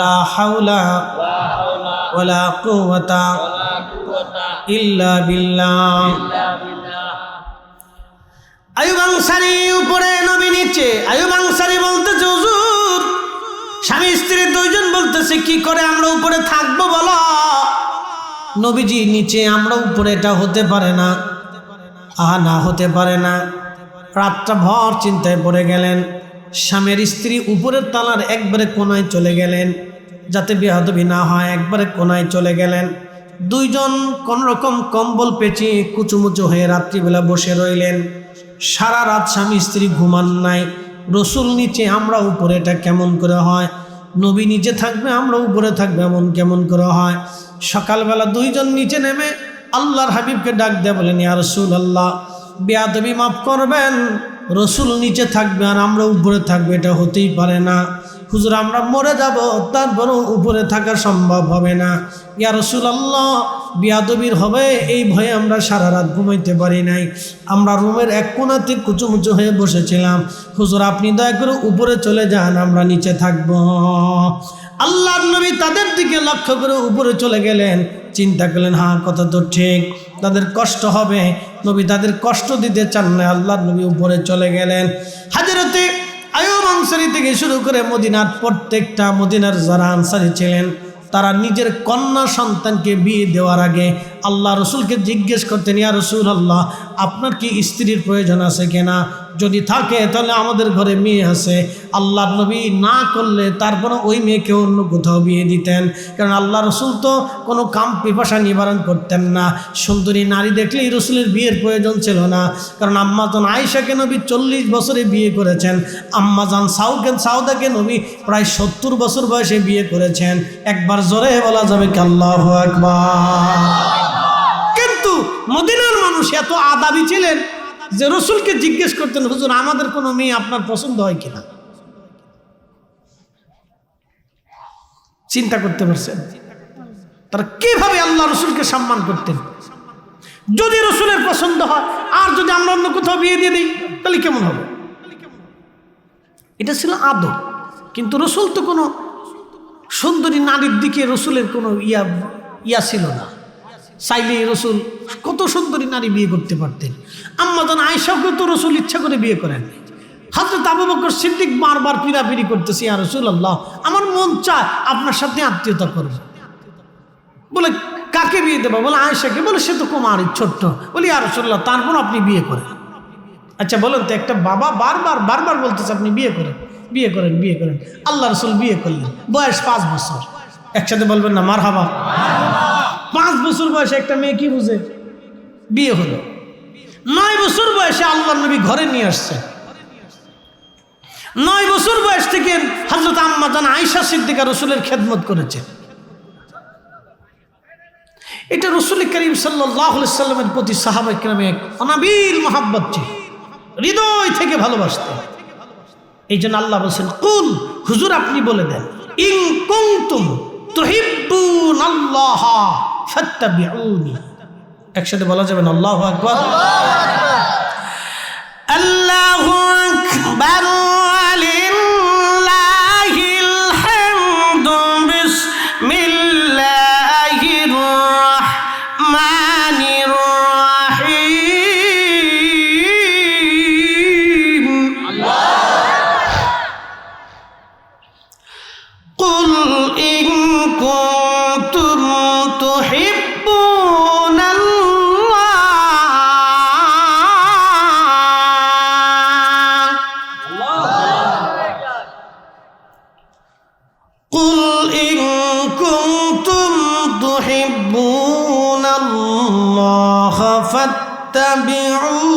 লা হাওলা ওয়ালা কুওয়াতা ইল্লা বিল্লাহ। আইয়ুব আনসারী উপরে, নবী নিচে। আইয়ুব আনসারী বলতেছে, হুজুর স্বামী স্ত্রী দুইজন বলতেছে কি করে আমরা উপরে থাকবো বলো। নবীজি নিচে, আমরা উপরে, এটা হতে পারে না। না হতে পারে না। রাতটা ভর চিন্তায় পড়ে গেলেন। স্বামীর স্ত্রী উপরের তালার একবারে কোনায় চলে গেলেন, যাতে বেয়াদবি না হয়, একবারে কোনায় চলে গেলেন। দুইজন কোন রকম কম্বল পেঁচিয়ে কুচুমুচু হয়ে রাত্রিবেলা বসে রইলেন। সারা রাত স্বামী স্ত্রী ঘুমান নাই। রসুল নিচে, আমরা উপরে, এটা কেমন করে হয়? নবী নিচে থাকবে, আমরা উপরে থাকবে, এমন কেমন করে হয়? সকালবেলা দুইজন নিচে নেমে আল্লাহর হাবিবকে ডাক দেয়া বলেন, ইয়া রাসূলুল্লাহ, বেয়াদবি মাফ করবেন, রসুল নিচে থাকবে আর আমরা উপরে থাকবে, এটা হতেই পারে না। হুজুর আমরা মরে যাব, তারপরও উপরে থাকা সম্ভব হবে না। ইয়া রাসূলুল্লাহ, বেয়াদবির হবে এই ভয়ে আমরা সারা রাত ঘুমাইতে পারি নাই। আমরা রুমের এক কোণাতে কুচুমুচু হয়ে বসেছিলাম। হুজুর আপনি দয়া করে উপরে চলে যান, আমরা নিচে থাকব। আল্লাহর নবী তাদের দিকে লক্ষ্য করে উপরে চলে গেলেন। চিন্তা করলেন, হ্যাঁ কথা তো ঠিক, তাদের কষ্ট হবে। নবী তাদের কষ্ট দিতে চান না, আল্লাহর নবী উপরে চলে গেলেন। হযরতে আইয়ুব আনসারী থেকে শুরু করে মদিনার প্রত্যেকটা, মদিনার যারা আনসারী ছিলেন, তারা নিজের কন্যা সন্তানকে বিয়ে দেওয়ার আগে আল্লাহ রসুলকে জিজ্ঞেস করতেন, ইয়া রাসূলুল্লাহ, আপনার কি স্ত্রীর প্রয়োজন আছে কিনা? যদি থাকে তাহলে আমাদের ঘরে মেয়ে আছে। আল্লাহর নবী না করলে তারপরে ওই মেয়েকে অন্য কোথাও বিয়ে দিতেন। কারণ আল্লাহ রসুল তো কোনো কাম পিপাসা নিবারণ করতেন না। সুন্দরী নারী দেখলেই রসুলের বিয়ের প্রয়োজন ছিল না। কারণ আম্মাজান আয়েশাকে নবী 40 বছরে বিয়ে করেছেন। আম্মাজান সাউদাকে নবী প্রায় 70 বছর বয়সে বিয়ে করেছেন। একবার জোরে বলা যাবে কি আল্লাহু আকবার। কিন্তু মদিনার মানুষ এত আদাবি ছিলেন যে রসুলকে জিজ্ঞেস করতেন, হুজুর আমাদের কোনো মেয়ে আপনার পছন্দ হয় কিনা? চিন্তা করতে পারছেন তারা কিভাবে আল্লাহ রসুলকে সম্মান করতেন? যদি রসুলের পছন্দ হয় আর যদি আমরা অন্য কোথাও বিয়ে দিয়ে দিই তাহলে কেমন হবে? এটা ছিল আদব। কিন্তু রসুল তো কোনো সুন্দরী নারীর দিকে রসুলের কোনো ইয়া ছিল না। চাইলে রসুল কত সুন্দরী নারী বিয়ে করতে পারতেন। আম্মাজান আয়েশাকে তো রসুল ইচ্ছা করে বিয়ে করেন। হযরত আবু বকর সিদ্দিক বারবার পিড়াপিড়ি করতেছে, ইয়া রাসূলুল্লাহ, আমার মন চায় আপনার সাথে আত্মীয়তা করব। বলে কাকে বিয়ে দেবো? বলে আয়েশাকে। বলে সে তো কুমারী, ছোট্ট। বলি ইয়া রাসূলুল্লাহ, তারপর আপনি বিয়ে করেন। আচ্ছা বলেন তো, একটা বাবা বারবার বলতেছে আপনি বিয়ে করেন, বিয়ে করেন, বিয়ে করেন। আল্লাহ রসুল বিয়ে করলেন, বয়স 5 বছর। একসাথে বলবেন না মারহাবা। 5 বছর বয়সে একটা মেয়ে কি বুঝে? বিয়ে হলো। 9 বছর বয়সে আল্লাহ নবী ঘরে নিয়ে আসছে। 9 বছর বয়স থেকে হযরত আম্মাজান আয়েশা সিদ্দিকা রসুলের খেদমত করেছে। এটা রসুল করিম সাল্লাল্লাহু আলাইহি সাল্লামের প্রতি সাহাবা কিরামের এক অনাবিল মহব্বত ছিল, হৃদয় থেকে ভালোবাসতেন। এই জন্য আল্লাহ বলছেন, কুল, হুজুর আপনি বলে দেন, ইন কুনতুম তুহিব্বুনাল্লাহ ফাত্তাবিউনি। একসাথে বলা যাবে না আল্লাহু আকবার। আল্লাহু আকবার লিল্লাহিল হামদু বিসমিল্লাহির রাহমানির রাহিম। কুল ইন কুনতুম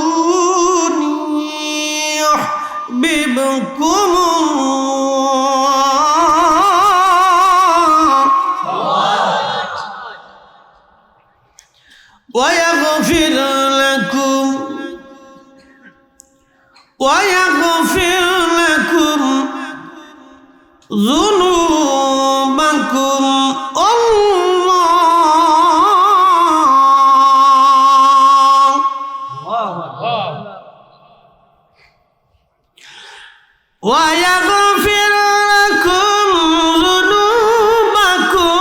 فاتبعوني يحببكم الله ويغفر لكم ذنوبكم ويغفر لكم ذنوبكم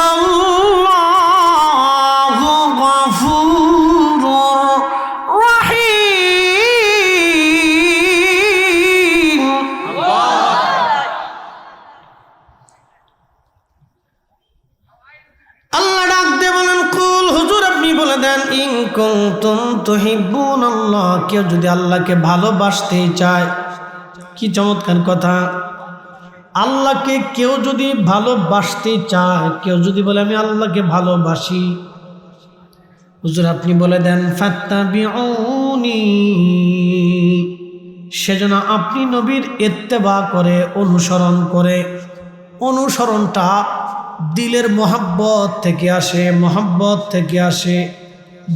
الله غفور رحيم. বলেন ইন কুনতুম তুহিব্বুনাল্লাহ, কেউ যদি আল্লাহকে ভালোবাসতে চায়, কি চমৎকার কথা। আল্লাহকে কেউ যদি ভালোবাসতে চায়, কেউ যদি বলে আমি আল্লাহকে ভালোবাসি, হুজুর আপনি বলে দেন ফাত্তাবিউনি, সেজন্য আপনি নবীর ইত্তেবা করে, অনুসরণ করে। অনুসরণটা দিলের মহাব্বত থেকে আসে, মহাব্বত থেকে আসে,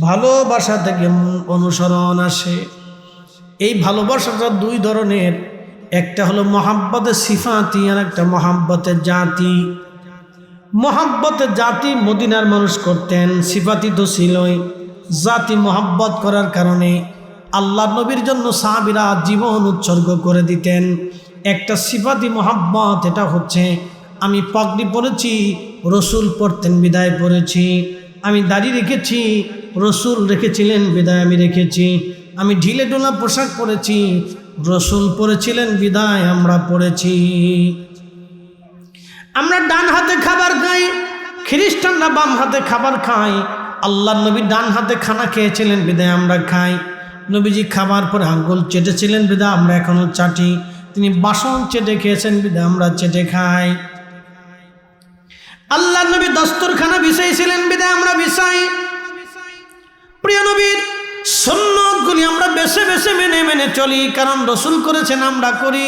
ভালোবাসা থেকে অনুসরণ আসে। এই ভালোবাসাটা দুই ধরনের, একটা হলো মহাব্বতের সিফাতি আর একটা মহাব্বতের জাতি। মহাব্বতের জাতি মদিনার মানুষ করতেন, সিফাতি তো ছিলই। জাতি মহাব্বত করার কারণে আল্লাহ নবীর জন্য সাহাবীরা জীবন উৎসর্গ করে দিতেন। একটা সিফাতি মহাব্বত, এটা হচ্ছে আমি পাগড়ি পরেছি, রসুল পরতেন বিদায় পরেছি। আমি দাড়ি রেখেছি, রসুল রেখেছিলেন বিদায় আমি রেখেছি। আমি ঢিলে ঢোলা পোশাক পরেছি, রসুল পরেছিলেন বিদায় আমরা পড়েছি। আমরা ডান হাতে খাবার খাই, খ্রিস্টানরা বাম হাতে খাবার খায়। আল্লাহ নবী ডান হাতে খানা খেয়েছিলেন বিদায় আমরা খাই। নবীজি খাবার পরে আঙ্গুল চেটেছিলেন বিদায় আমরা এখনো চাটি। তিনি বাসন চেটে খেয়েছেন বিদায় আমরা চেটে খাই। আল্লাহ নবী দস্তরখানা বিছাইছিলেন বিদায় আমরা বিছাই। প্রিয় নবীর সুন্নতগুলি আমরা বেছে বেছে মেনে মেনে চলি, কারণ রসুল করেছেন আমরা করি।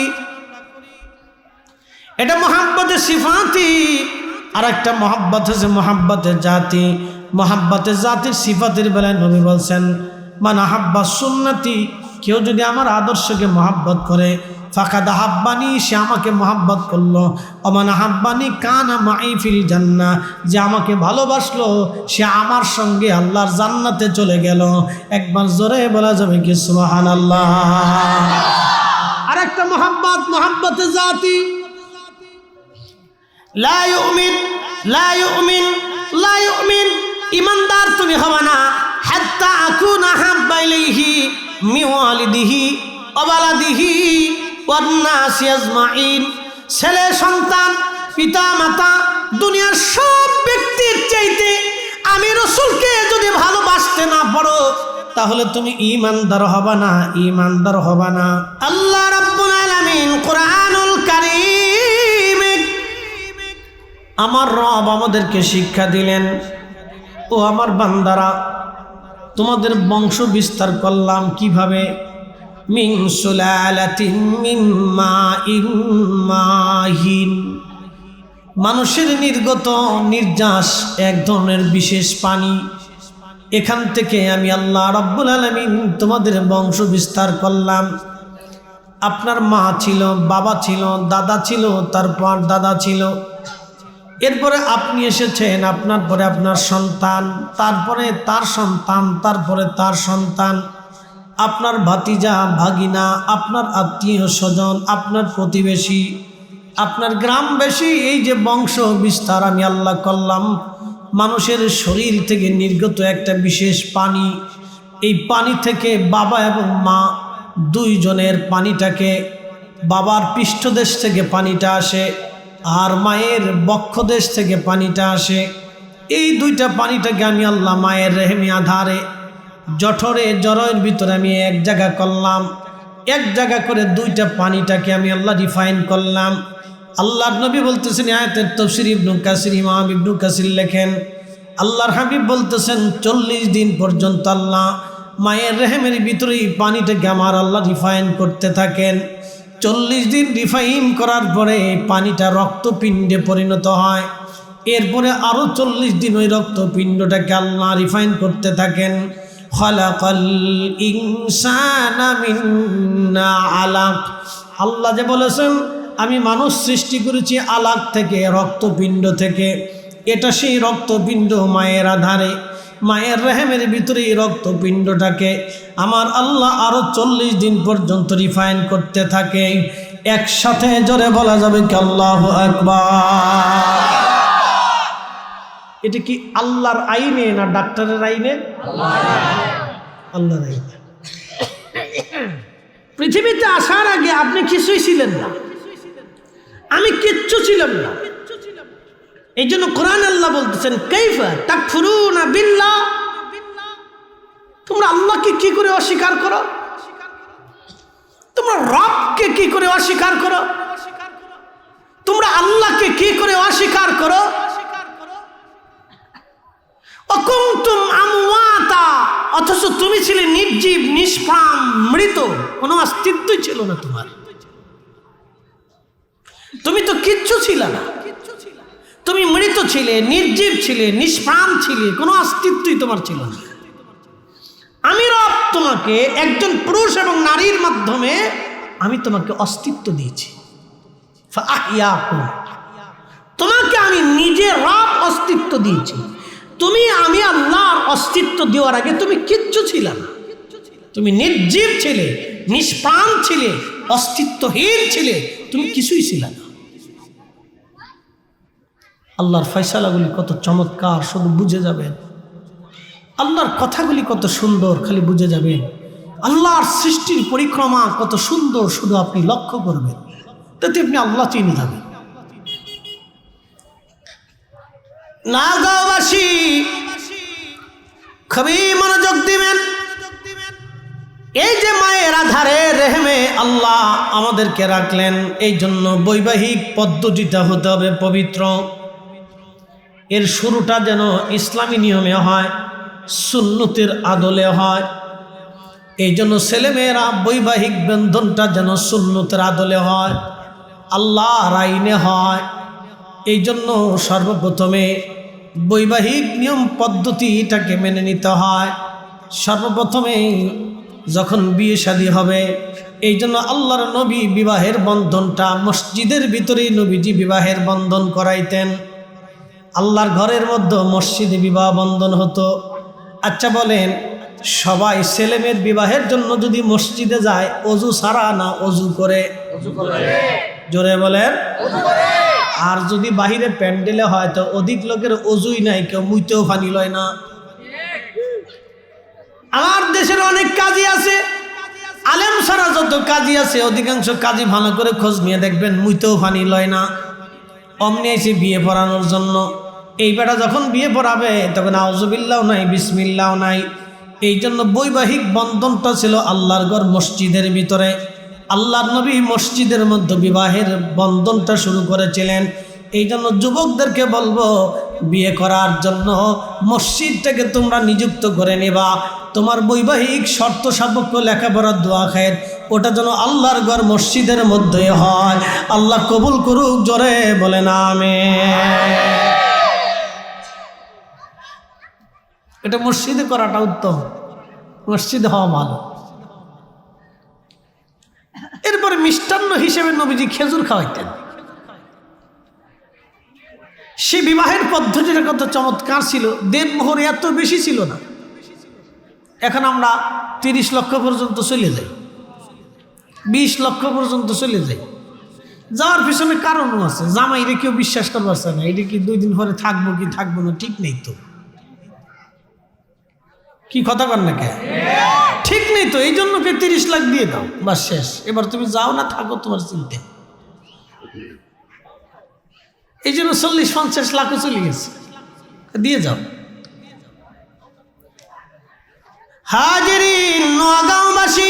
এটা মহাব্বতের সিফাতি। আর একটা মহাব্বত হচ্ছে মহাব্বতের জাতি। মহাব্বতের জাতির সিফাতের বেলায় নবী বলছেন মান আহাব্বা সুন্নতি, কেউ যদি আমার আদর্শকে মহাব্বত করে, ফাকাদ আহাব্বানি, সে আমাকে মহাব্বত করলো। ওমান আহাব্বানি কানা মাই ফিল জান্নাহ, যে আমাকে ভালোবাসলো সে আমার সঙ্গে আল্লাহর জান্নাতে চলে গেল। একবার জোরে বলা যাবে কি সুবহানাল্লাহ। আর একটা মহাব্বত, মহাব্বতের জাতি। লা ইউমিন লা ইউমিন লা ইউমিন, ইমানদার তুমি হবে না হাত্তা আকুনা হাব্বা ইলাইহি মিন ওয়ালিদিহি ওয়া ওয়ালাদিহি ওয়ান নাসি আজমাইন। ছেলে সন্তান, পিতা মাতা, দুনিয়ার সব ব্যক্তির চাইতে আমি রাসূলকে যদি ভালোবাসতে না পারো, তাহলে তুমি ঈমানদার হবে না, ঈমানদার হবে না। আল্লাহ রাব্বুল আলামিন কুরআনুল কারীম, আমার রব আমাদেরকে শিক্ষা দিলেন, ও আমার বান্দারা তোমাদের বংশ বিস্তার করলাম কিভাবে? মিন সুলালাতিন মিন মাইন মাহিন, মানুষের নির্গত নির্যাস এক ধরনের বিশেষ পানি, এখান থেকে আমি আল্লাহ রাব্বুল আলামিন তোমাদের বংশ বিস্তার করলাম। আপনার মা ছিল, বাবা ছিল, দাদা ছিল, তারপর দাদা ছিল, এরপরে আপনি এসেছেন, আপনার পরে আপনার সন্তান, তারপরে তার সন্তান, তারপরে তার সন্তান, আপনার ভাতিজা ভাগিনা, আপনার আত্মীয় স্বজন, আপনার প্রতিবেশী, আপনার গ্রামবাসী। এই যে বংশ বিস্তার আমি আল্লাহ করলাম, মানুষের শরীর থেকে নির্গত একটা বিশেষ পানি, এই পানি থেকে বাবা এবং মা দুইজনের পানিটাকে, বাবার পৃষ্ঠদেশ থেকে পানিটা আসে আর মায়ের বক্ষদেশ থেকে পানিটা আসে। এই দুইটা পানিটাকে আমি আল্লাহ মায়ের রেহেমি আধারে জঠরে জরের ভিতরে আমি এক জায়গা করলাম, এক জায়গা করে দুইটা পানিটাকে আমি আল্লাহ রিফাইন করলাম। আল্লাহর নবী বলতেছেন, আয়াতের তাফসীর ইবনে কাসির, ইমাম ইবনে কাসির লেখেন, আল্লাহর হাবিব বলতেছেন 40 দিন পর্যন্ত আল্লাহ মায়ের রেহেমের ভিতরে এই পানিটাকে আমার আল্লাহ রিফাইন করতে থাকেন। 40 দিন রিফাইন করার পরে পানিটা রক্তপিণ্ডে পরিণত হয়। এরপরে আরও 40 দিন ওই রক্তপিণ্ডটাকে আল্লাহ রিফাইন করতে থাকেন। খালাকাল ইনসানা মিন আলাক, আল্লাহ যে বলেছেন আমি মানুষ সৃষ্টি করেছি আলাক থেকে, রক্তপিণ্ড থেকে। এটা সেই রক্তপিণ্ড মায়ের আধারে, মায়ের রেহেমের ভিতরে এই রক্তপিণ্ডটাকে আমার আল্লাহ আরো 40 দিন পর্যন্ত রিফাইন করতে থাকে। একসাথে জোরে বলা যাবে কি আল্লাহু আকবার। এটা কি আল্লাহর আইনে না ডাক্তারের আইনে? আল্লাহর আইনে। পৃথিবীতে আসার আগে আপনি কিছুই ছিলেন না, আমি কিচ্ছু ছিলাম না। এই জন্য কোরআন আল্লাহ বলতেছেন কাইফা তাকফুরুনা বিল্লাহ তোমরা আল্লাহকে কি করে অস্বীকার করো? তোমরা রবকে কি করে অস্বীকার করো? তোমরা আল্লাহকে কি করে অস্বীকার করো? অকুনতুম আমওয়াতা, অথচ তুমি ছিলে নির্জীব, নিষ্প্রাণ, মৃত, কোনো অস্তিত্বই ছিল না তোমার। তুমি তো কিচ্ছু ছিলে না, তুমি মৃত ছিলে, নির্জীব ছিলে, নিষ্প্রাণ ছিলে, কোনো অস্তিত্বই তোমার ছিল না। আমি রব তোমাকে একজন পুরুষ এবং নারীর মাধ্যমে আমি তোমাকে অস্তিত্ব দিয়েছি। তোমাকে আমি নিজে রব অস্তিত্ব দিয়েছি। আমি আল্লাহর অস্তিত্ব দেওয়ার আগে তুমি কিচ্ছু ছিলে না, তুমি নির্জীব ছিলে, নিষ্প্রাণ ছিলে, অস্তিত্বহীন ছিলে, তুমি কিছুই ছিলে না। আল্লাহর ফয়সালাগুলি কত চমৎকার, শুধু বুঝে যাবেন। আল্লাহর কথাগুলি কত সুন্দর, খালি বুঝে যাবেন। আল্লাহর সৃষ্টির পরিক্রমা কত সুন্দর, শুধু আপনি লক্ষ্য করবেন, তাতে আপনি আল্লাহ চিনে যাবেন। নাগাঁওবাসী খুবই মনোযোগ দিবেন। এই যে মায়ের আধারে রেহমে আল্লাহ আমাদেরকে রাখলেন, এই জন্য বৈবাহিক পদ্ধতিটা হতে হবে পবিত্র। এর শুরুটা যেন ইসলামী নিয়মে হয়, সুন্নতের আদলে হয়। এই জন্য ছেলেমেয়েরা বৈবাহিক বন্ধনটা যেন সুন্নতের আদলে হয়, আল্লাহর আইনে হয়। এই জন্য সর্বপ্রথমে বৈবাহিক নিয়ম পদ্ধতিটাকে মেনে নিতে হয়। সর্বপ্রথমে যখন বিয়ে শাদী হবে, এই জন্য আল্লাহর নবী বিবাহের বন্ধনটা মসজিদের ভিতরেই নবীজি বিবাহের বন্ধন করাইতেন। আল্লাহর ঘরের মধ্যে মসজিদে বিবাহ বন্ধন হতো। আচ্ছা বলেন, সবাই ছেলেমেয়ের বিবাহের জন্য যদি মসজিদে যায়, অজু ছাড়া না অজু করে? জোরে বলেন। আর যদি বাহিরে প্যান্ডেলে হয়, তো অধিক লোকের অজুই নাই, কেউ মুইতেও পানি লয় না। আমার দেশের অনেক কাজী আছে, আলেম ছাড়া যত কাজী আছে, অধিকাংশ কাজী ভালো করে খোঁজ নিয়ে দেখবেন মুইতেও পানি লয় না। অমনি এসে বিয়ে পড়ানোর জন্য। এই বেটা যখন বিয়ে পড়াবে তখন আউযুবিল্লাহ নাই, বিসমিল্লাহ নাই। এই জন্য বৈবাহিক বন্ধনটা ছিল আল্লাহর ঘর মসজিদের ভিতরে। আল্লাহর নবী মসজিদের মধ্যে বিবাহের বন্ধনটা শুরু করেছিলেন। এই জন্য যুবকদেরকে বলবো, বিয়ে করার জন্য মসজিদটাকে তোমরা নিযুক্ত করে নেবা। তোমার বৈবাহিক শর্ত সাপেক্ষ লেখাপড়ার দোয়া খায়ের, ওটা যেন আল্লাহর ঘর মসজিদের মধ্যে হয়। আল্লাহ কবুল করুক, জোরে বলেন আমিন। এটা মসজিদে করাটা উত্তম, মসজিদে হওয়া ভালো। এরপরে মিষ্টান্ন হিসেবে নবীজি খেজুর খাওয়াইতেন। সে বিবাহের পদ্ধতিটা কত চমৎকার ছিল। দেনমোহর এত বেশি ছিল না। এখন আমরা 30 লক্ষ পর্যন্ত চলে যাই, 20 লক্ষ পর্যন্ত চলে যাই। যাওয়ার পিছনে কারণও আছে। জামাইরে কেউ বিশ্বাস করবার চায় না, এটা কি 2 দিন পরে থাকবো কি থাকবো না ঠিক নেই তো। কি কথা কর না কে? ঠিক নেই তো, এই জন্য 30 লাখ দিয়ে দাও, বাস শেষ। এবার তুমি যাও না থাকো, তোমার চিন্তা। এই জন্য 40-50 লাখও চলে গেছে, দিয়ে যাও। হাজিরিন, নোয়াগাঁওবাসী,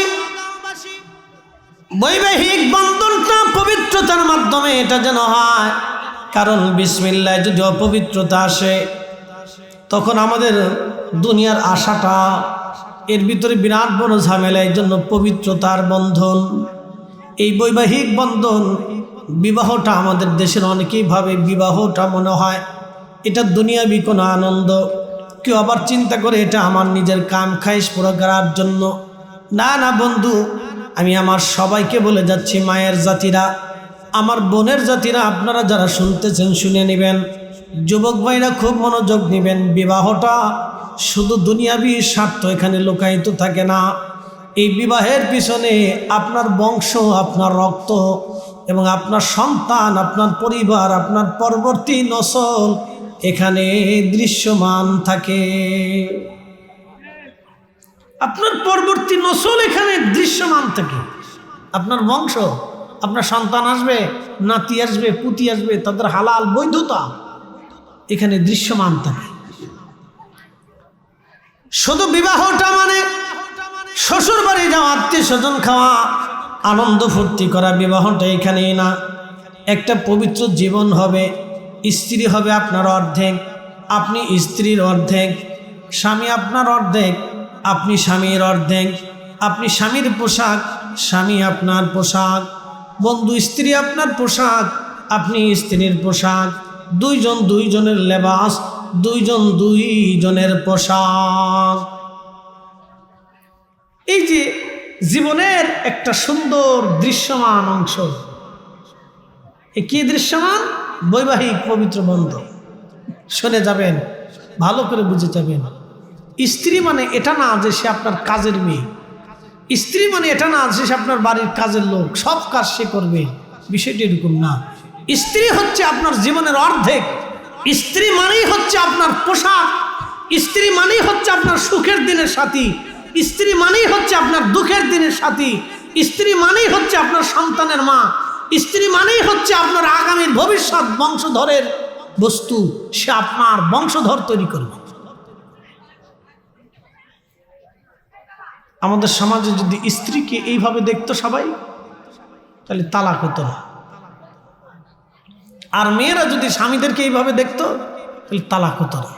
বৈবাহিক বন্ধনটা পবিত্রতার মাধ্যমে এটা যেন হয়। কারণ বিসমিল্লাহ যদি অপবিত্রতা আসে, তখন আমাদের দুনিয়ার আশাটা, এর ভিতরে বিরাট বড় ঝামেলা। এই জন্য পবিত্রতার বন্ধন, এই বৈবাহিক বন্ধন, বিবাহটা আমাদের দেশের অনেকেই ভাবে বিবাহটা মনে হয় এটা দুনিয়াবি কোনো আনন্দ। কেউ আবার চিন্তা করে এটা আমার নিজের কাম খাইশ পুরো করার জন্য। না না বন্ধু, আমি আমার সবাইকে বলে যাচ্ছি, মায়ের জাতিরা, আমার বোনের জাতিরা, আপনারা যারা শুনতেছেন শুনে নেবেন। যুবক ভাইরা খুব মনোযোগ নেবেন। বিবাহটা শুধু দুনিয়াবি স্বার্থ এখানে লুকায়িত থাকে না। এই বিবাহের পিছনে আপনার বংশ, আপনার রক্ত এবং আপনার সন্তান, আপনার পরিবার, আপনার পরবর্তী নসল এখানে দৃশ্যমান থাকে। আপনার পরবর্তী নসল এখানে দৃশ্যমান থাকে। আপনার বংশ, আপনার সন্তান আসবে, নাতি আসবে, পুতি আসবে, তাদের হালাল বৈধতা এখানে দৃশ্যমান থাকে। শুধু বিবাহটা মানে শ্বশুর বাড়ি যাওয়া, আত্মীয় স্বজন খাওয়া, আনন্দ ফুর্তি করা, বিবাহটা এখানেই না। একটা পবিত্র জীবন হবে। স্ত্রী হবে আপনার অর্ধেক, আপনি স্ত্রীর অর্ধেক, স্বামী আপনার অর্ধেক, আপনি স্বামীর অর্ধেক, আপনি স্বামীর পোশাক, স্বামী আপনার পোশাক, বন্ধু স্ত্রী আপনার পোশাক, আপনি স্ত্রীর পোশাক, দুইজন দুইজনের লেবাস, দুইজন দুইজনের পোশাক। এই যে জীবনের একটা সুন্দর দৃশ্যমান অংশ, কি দৃশ্যমান? বৈবাহিক পবিত্র বন্ধন। শুনে যাবেন, ভালো করে বুঝে যাবেন। স্ত্রী মানে এটা না যে সে আপনার কাজের মেয়ে, স্ত্রী মানে এটা না যে সে আপনার বাড়ির কাজের লোক, সব কাজ সে করবে, বিষয়টি এরকম না। স্ত্রী হচ্ছে আপনার জীবনের অর্ধেক। স্ত্রী মানেই হচ্ছে আপনার পোশাক, স্ত্রী মানেই হচ্ছে আপনার সুখের দিনের সাথী, স্ত্রী মানেই হচ্ছে আপনার দুঃখের দিনের সাথী, স্ত্রী মানেই হচ্ছে আপনার সন্তানের মা, স্ত্রী মানেই হচ্ছে আপনার আগামীর ভবিষ্যৎ বংশধরের বস্তু। সে আপনার বংশধর তৈরি করবে। আমাদের সমাজে যদি স্ত্রীকে এইভাবে দেখতো সবাই, তাহলে তালাক হতো না। আর মেয়েরা যদি স্বামীদেরকে এইভাবে দেখতো, তাহলে তালাক হতো না।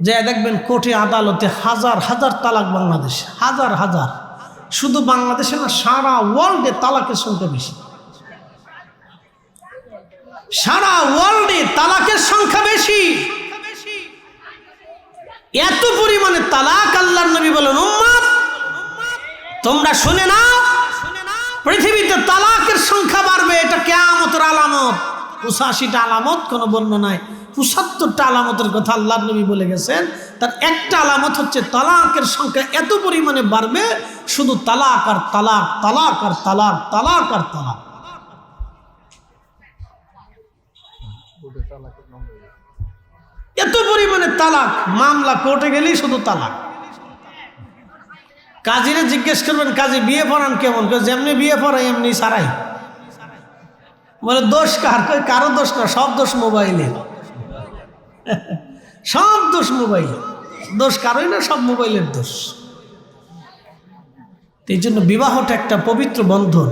যে দেখবেন কোর্টে আদালতে হাজার হাজার তালাক বাংলাদেশে, হাজার হাজার। শুধু বাংলাদেশে না, সারা ওয়ার্ল্ডে তালাকের সংখ্যা বেশি। সারা ওয়ার্ল্ডে তালাকের সংখ্যা বেশি। এত পরিমাণে তালাক, আল্লাহর নবী বলেন, উম্মত তোমরা শুনে নাও, পৃথিবীতে তালাকের সংখ্যা বাড়বে। এটা কিয়ামতের আলামত। 85টা আলামত কোনো বর্ণনায় 75টা আলামতের কথা আল্লাহর নবী বলে গেছেন। তার একটা আলামত হচ্ছে তালাকের সংখ্যা এত পরিমাণে বাড়বে, শুধু তালাক আর তালাক, তালাক আর তালাক, তালাক আর তালাক। এত পরিমাণে তালাক, মামলা কোর্টে গেলেই শুধু তালাক। কাজীরে জিজ্ঞেস করবেন, কাজী বিয়ে পড়ান কেমন? যেমনি বিয়ে পড়াই এমনি সারাই। বলে দোষ কার? কারো দোষ না, সব দোষ মোবাইলের। সব দোষ মোবাইল, দোষ কারোই না, সব মোবাইলের দোষ। এই জন্য বিবাহটা একটা পবিত্র বন্ধন।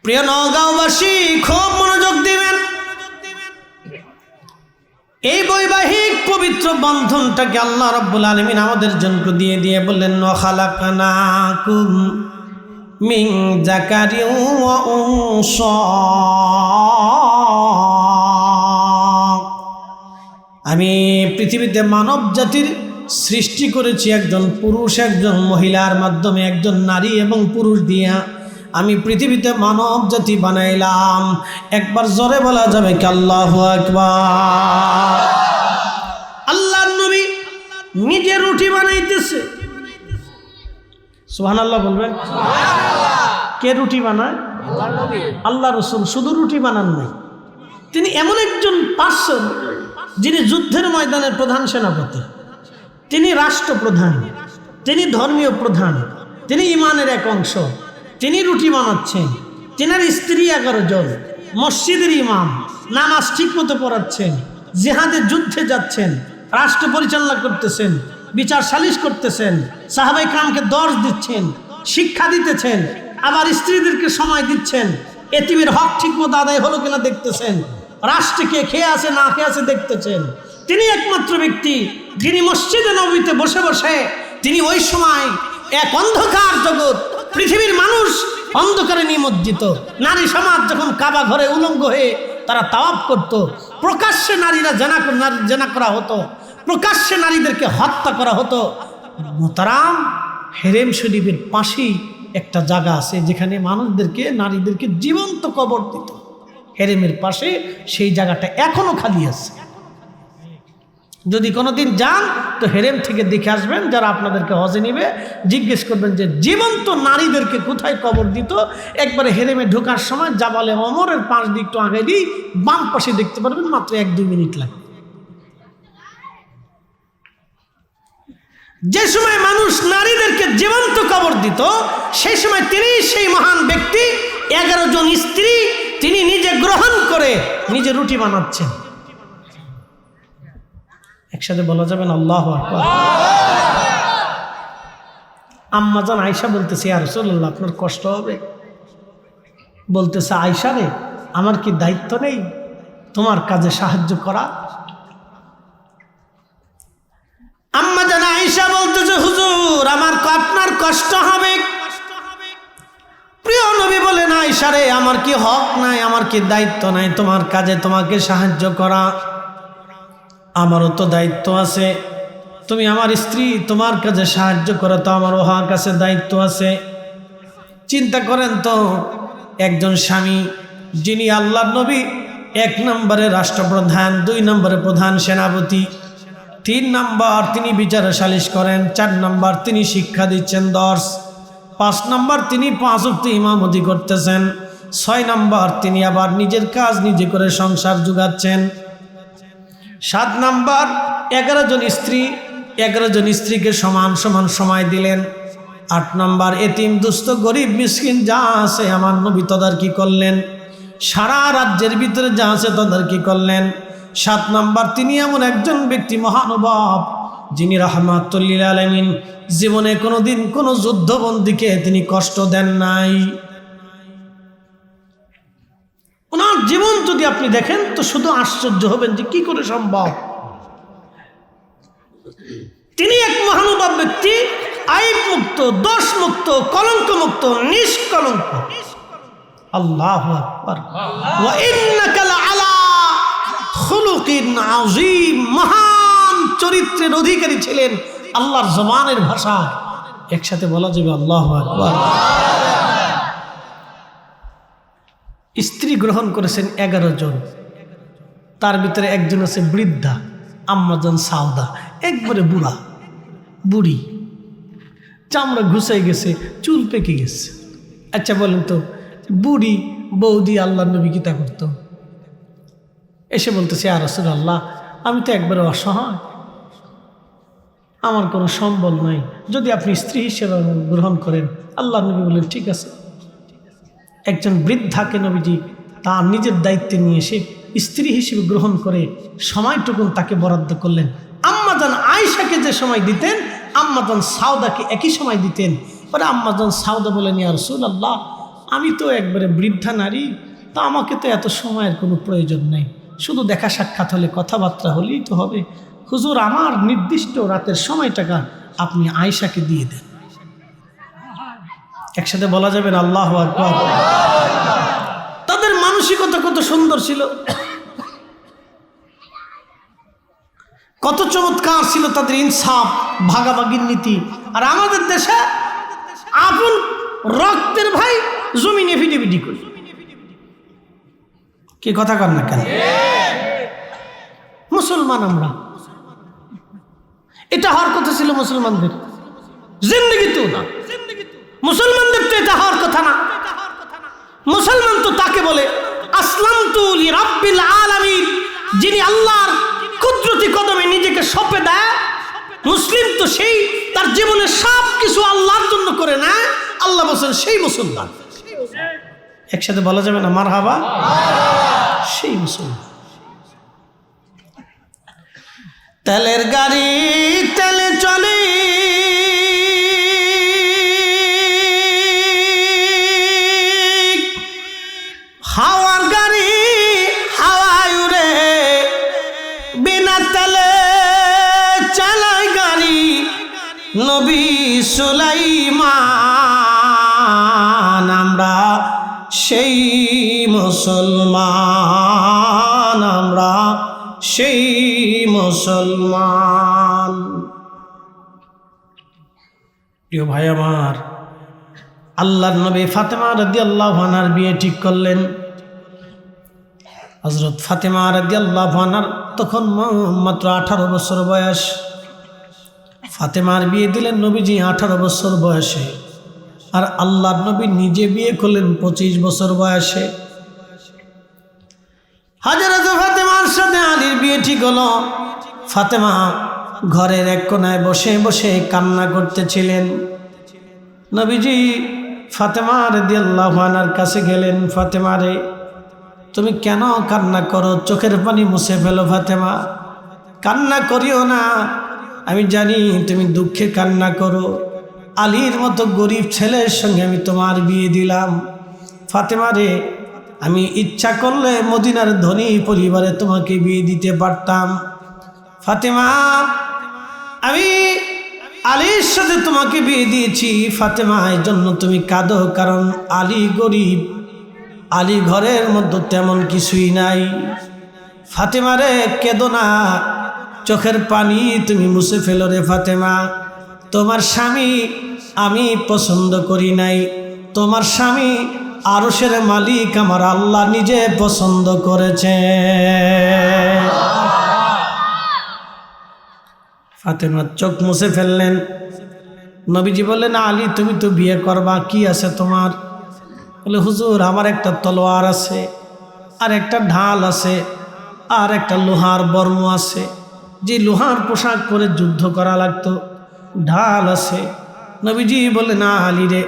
প্রিয় নওগাঁওবাসী, খুব মনোযোগ দিবেন। এই বৈবাহিক পবিত্র বন্ধনটাকে আল্লাহ রাব্বুল আলামিন আমাদের জন্য দিয়ে দিয়ে বললেন, ওয়া খালাকনাকুম মিন যাকারিন ওয়া উনসা। আমি পৃথিবীতে মানব জাতির সৃষ্টি করেছি একজন পুরুষ একজন মহিলার মাধ্যমে, একজন নারী এবং পুরুষ দিয়া আমি পৃথিবীতে মানব জাতি বানাইলাম। একবার জোরে বলা যাবে কি আল্লাহু আকবার? আল্লাহর নবী নিজে রুটি বানাইতেছে। সুবহানাল্লাহ বলবেন। কে রুটি বানায়? আল্লাহ রাসূল। শুধু রুটি বানান নাই, তিনি এমন একজন পার্সন যিনি যুদ্ধের ময়দানের প্রধান সেনাপতি, তিনি রাষ্ট্রপ্রধান, তিনি ধর্মীয় প্রধান, তিনি ইমানের এক অংশ। তিনি রুটি বানাচ্ছেন, তেনার স্ত্রী 11 জন, মসজিদের ইমাম, নামাজ ঠিক মতো পড়াচ্ছেন, জিহাদে যুদ্ধে যাচ্ছেন, রাষ্ট্র পরিচালনা করতেছেন, বিচার সালিশ করতেছেন, সাহাবায়ে কেরামকে দর্শ দিচ্ছেন, শিক্ষা দিতেছেন, আবার স্ত্রীদেরকে সময় দিচ্ছেন, এতিমের হক ঠিক মতো আদায় হলো কিনা দেখতেছেন, রাষ্ট্রে কে খেয়ে আছে না খেয়ে আছে দেখতেছেন। তিনি একমাত্র ব্যক্তি যিনি মসজিদে নববীতে বসে বসে তিনি ওই সময় এক অন্ধকার জগৎ, পৃথিবীর মানুষ অন্ধকারে নিমজ্জিত, নারী সমাজ যখন কাবা ঘরে উলঙ্গ হয়ে তারা তাওয়াফ করত, প্রকাশ্যে নারীরা জেনা করা হতো, প্রকাশ্যে নারীদেরকে হত্যা করা হতো। মোহতারাম, হেরেম শরীফের পাশেই একটা জায়গা আছে যেখানে মানুষদেরকে, নারীদেরকে জীবন্ত কবর দিত। হেরেমের পাশে সেই জায়গাটা এখনো খালি আছে। যদি কোনোদিন যান তো হেরেম থেকে দেখে আসবেন। যারা আপনাদেরকে হজে নিবে জিজ্ঞেস করবেন যে জীবন্ত নারীদেরকে কোথায় কবর দিত। একবারে হেরেমে ঢোকার সময় জাবালে ওমরের পাশ দিয়ে একটু আগে দিয়ে বাম পাশে দেখতে পারবেন, মাত্র 1-2 মিনিট লাগে। যে সময় মানুষ নারীদেরকে জীবন্ত কবর দিত, সেই সময় তিনি সেই মহান ব্যক্তি 11 জন স্ত্রী তিনি নিজে গ্রহণ করে নিজে রুটি বানাচ্ছেন। এক একসাথে বলা যাবেন আল্লাহু আকবার। আম্মা জান আয়েশা বলতেছে, ইয়া রাসূলুল্লাহ আপনার কষ্ট হবে? বলতেছে, আয়েশা রে, আমার কি দায়িত্ব নেই তোমার কাজে সাহায্য করা? আম্মা জান আয়েশা বলতেছে, হুজুর আমার আপনার কষ্ট হবে। প্রিয় নবী বলেন, আয়েশা রে, আমার কি হক নাই, আমার কি দায়িত্ব নাই তোমার কাজে তোমাকে সাহায্য করা? আমারও তো দায়িত্ব আছে। তুমি আমার স্ত্রী, তোমার কাজে সাহায্য করা তো আমারও হক আছে, দায়িত্ব আছে। চিন্তা করেন তো, একজন স্বামী যিনি আল্লাহর নবী 1 নম্বরে রাষ্ট্রপ্রধান, 2 নম্বরে প্রধান সেনাপতি, 3 নম্বর তিনি বিচারে সালিশ করেন, 4 নম্বর তিনি শিক্ষা দিচ্ছেন দর্শ, 5 নম্বর তিনি 5 ওয়াক্ত ইমামতি করতেছেন, 6 নম্বর তিনি আবার নিজের কাজ নিজে করে সংসার যোগাচ্ছেন, 7 নম্বর 11 জন স্ত্রী, 11 জন স্ত্রীকে সমান সমান সময় দিলেন, 8 নম্বর এতিম দুস্থ গরিব মিসকিন যা আছে আমার নবী তদারকি করলেন, সারা রাজ্যের ভিতরে যা আছে তদারকি করলেন। 7 নম্বর তিনি এমন একজন ব্যক্তি মহানুভব যিনি রাহমাতুল লিল আলামিন, জীবনে কোনোদিন কোনো যুদ্ধবন্দীকে তিনি কষ্ট দেন নাই। ওনার জীবন যদি আপনি দেখেন তো শুধু আশ্চর্য হবেন যে কি করে সম্ভব। তিনি এক মহানুভব ব্যক্তি, আইব মুক্ত, দোষ মুক্ত, কলঙ্ক মুক্ত, নিষ্কলঙ্ক। আল্লাহু আকবার। ওয়া ইন্নাকা লাআলা খুলুকিন আযীম, মহান চরিত্রের অধিকারী ছিলেন। আল্লাহর জবানের ভাষা একসাথে বলা যাবে আল্লাহু আকবার। স্ত্রী গ্রহণ করেছেন 11 জন, তার ভিতরে একজন আছে বৃদ্ধা আম্মাজান সাউদা, একবারে বুড়ি, চামড়া ঘুষাই গেছে, চুল পেকে গেছে। আচ্ছা বলেন তো, বুড়ি বৌদি আল্লাহর নবী কি তা করতো? এসে বলতেছে, ইয়া রাসূলুল্লাহ আমি তো একবারে অসহায়, আমার কোনো সম্বল নাই, যদি আপনি স্ত্রী হিসেবে গ্রহণ করেন। আল্লাহর নবী বললেন ঠিক আছে। একজন বৃদ্ধাকে নবীজি তার নিজের দায়িত্বে নিয়ে এসে স্ত্রী হিসেবে গ্রহণ করে সময়টুকুন তাকে বরাদ্দ করলেন। আম্মাজান আয়েশাকে যে সময় দিতেন, আম্মাজান সাউদাকে একই সময় দিতেন। পরে আম্মাজান সাউদা বলেন, ইয়া রাসূলুল্লাহ আমি তো একবারে বৃদ্ধা নারী, তা আমাকে তো এত সময়ের কোনো প্রয়োজন নেই, শুধু দেখা সাক্ষাৎ হলে কথাবার্তা হলেই তো হবে। হুজুর আমার নির্দিষ্ট রাতের সময়টাকা আপনি আয়েশাকে দিয়ে দেন। একসাথে বলা যাবেন আল্লাহু আকবার। তাদের মানসিকতা কত সুন্দর ছিল, কত চমৎকার ছিল তাদের ইনসাফ, ভাগাভাগির নীতি। আর আমাদের দেশে আপন রক্তের ভাই জমিনে ভিডিভিডি করি, কি কথা কর না কেন? মুসলমান আমরা, এটা হওয়ার কথা ছিল মুসলমানদের, জিন্দেগি তো না। মুসলমানদের তো এটা হওয়ার কথা না। মুসলমান তো তাকে বলে আসলামতু লিরাব্বিল আলামিন, যিনি আল্লাহর কুদরতি কদমে নিজেকে সঁপে দেয়। মুসলিম তো সেই তার জীবনের সব কিছু আল্লাহর জন্য করে না, আল্লাহ বলেন সেই মুসলমান। একসাথে বলা যাবে না মারহাবা? সেই মুসলমান। তেলের গাড়ি তেলে চলে, হাওয়ার গাড়ি হাওয়ায় উড়ে, বিনা তেলে চালায় গাড়ি নবী সুলাইমান। আমরা সেই মুসলমান, আমরা সেই মুসলমান। প্রিয় ভাই আমার, আল্লাহর নবী ফাতেমা রাদিয়াল্লাহু আনহার বিয়ে ঠিক করলেন। হযরত ফাতেমা রাদিয়াল্লাহু আনহার তখন মাত্র 18 বছর বয়স। ফাতেমার বিয়ে দিলেন নবীজি 18 বছর বয়সে, আর আল্লাহর নবী নিজে বিয়ে করলেন 25 বছর বয়সে। হযরত ফাতেমার সাথে আলীর বিয়ে ঠিক হলো। ফাতেমা ঘরের এক কোনায় বসে বসে কান্না করতেছিলেন। নবীজি ফাতেমা রাদিয়াল্লাহু আনহার কাছে গেলেন, ফাতেমা রে তুমি কেন কান্না করো? চোখের পানি মুছে ফেলো ফাতেমা, কান্না করিও না, আমি জানি তুমি দুঃখে কান্না করো। আলীর মতো গরিব ছেলের সঙ্গে আমি তোমার বিয়ে দিলাম। ফাতেমা রে, আমি ইচ্ছা করলে মদিনার ধনী পরিবারে তোমাকে বিয়ে দিতে পারতাম। ফাতেমা, আমি আলীর সাথে তোমাকে বিয়ে দিয়েছি। ফাতেমা, এই জন্য তুমি কাঁদো, কারণ আলী গরিব, আলী ঘরের মধ্যে তেমন কিছুই নাই। ফাতেমা রে, কেঁদো না, চোখের পানি তুমি মুছে ফেলো রে ফাতেমা। তোমার স্বামী আমি পছন্দ করি নাই, তোমার স্বামী আরশের মালিক আমার আল্লাহ নিজে পছন্দ করেছে। ফাতেমা চোখ মুছে ফেললেন। নবীজি বললেন, আলী তুমি তো বিয়ে করবা, কি আছে তোমার? বলে, হুজুর আমার একটা তলোয়ার আছে, আর একটা ঢাল আছে, আর একটা লোহার বর্ম আছে, যে লোহার পোশাক পরে যুদ্ধ করা লাগতো, ঢাল আছে। নবীজি বললেন, না আলী রে,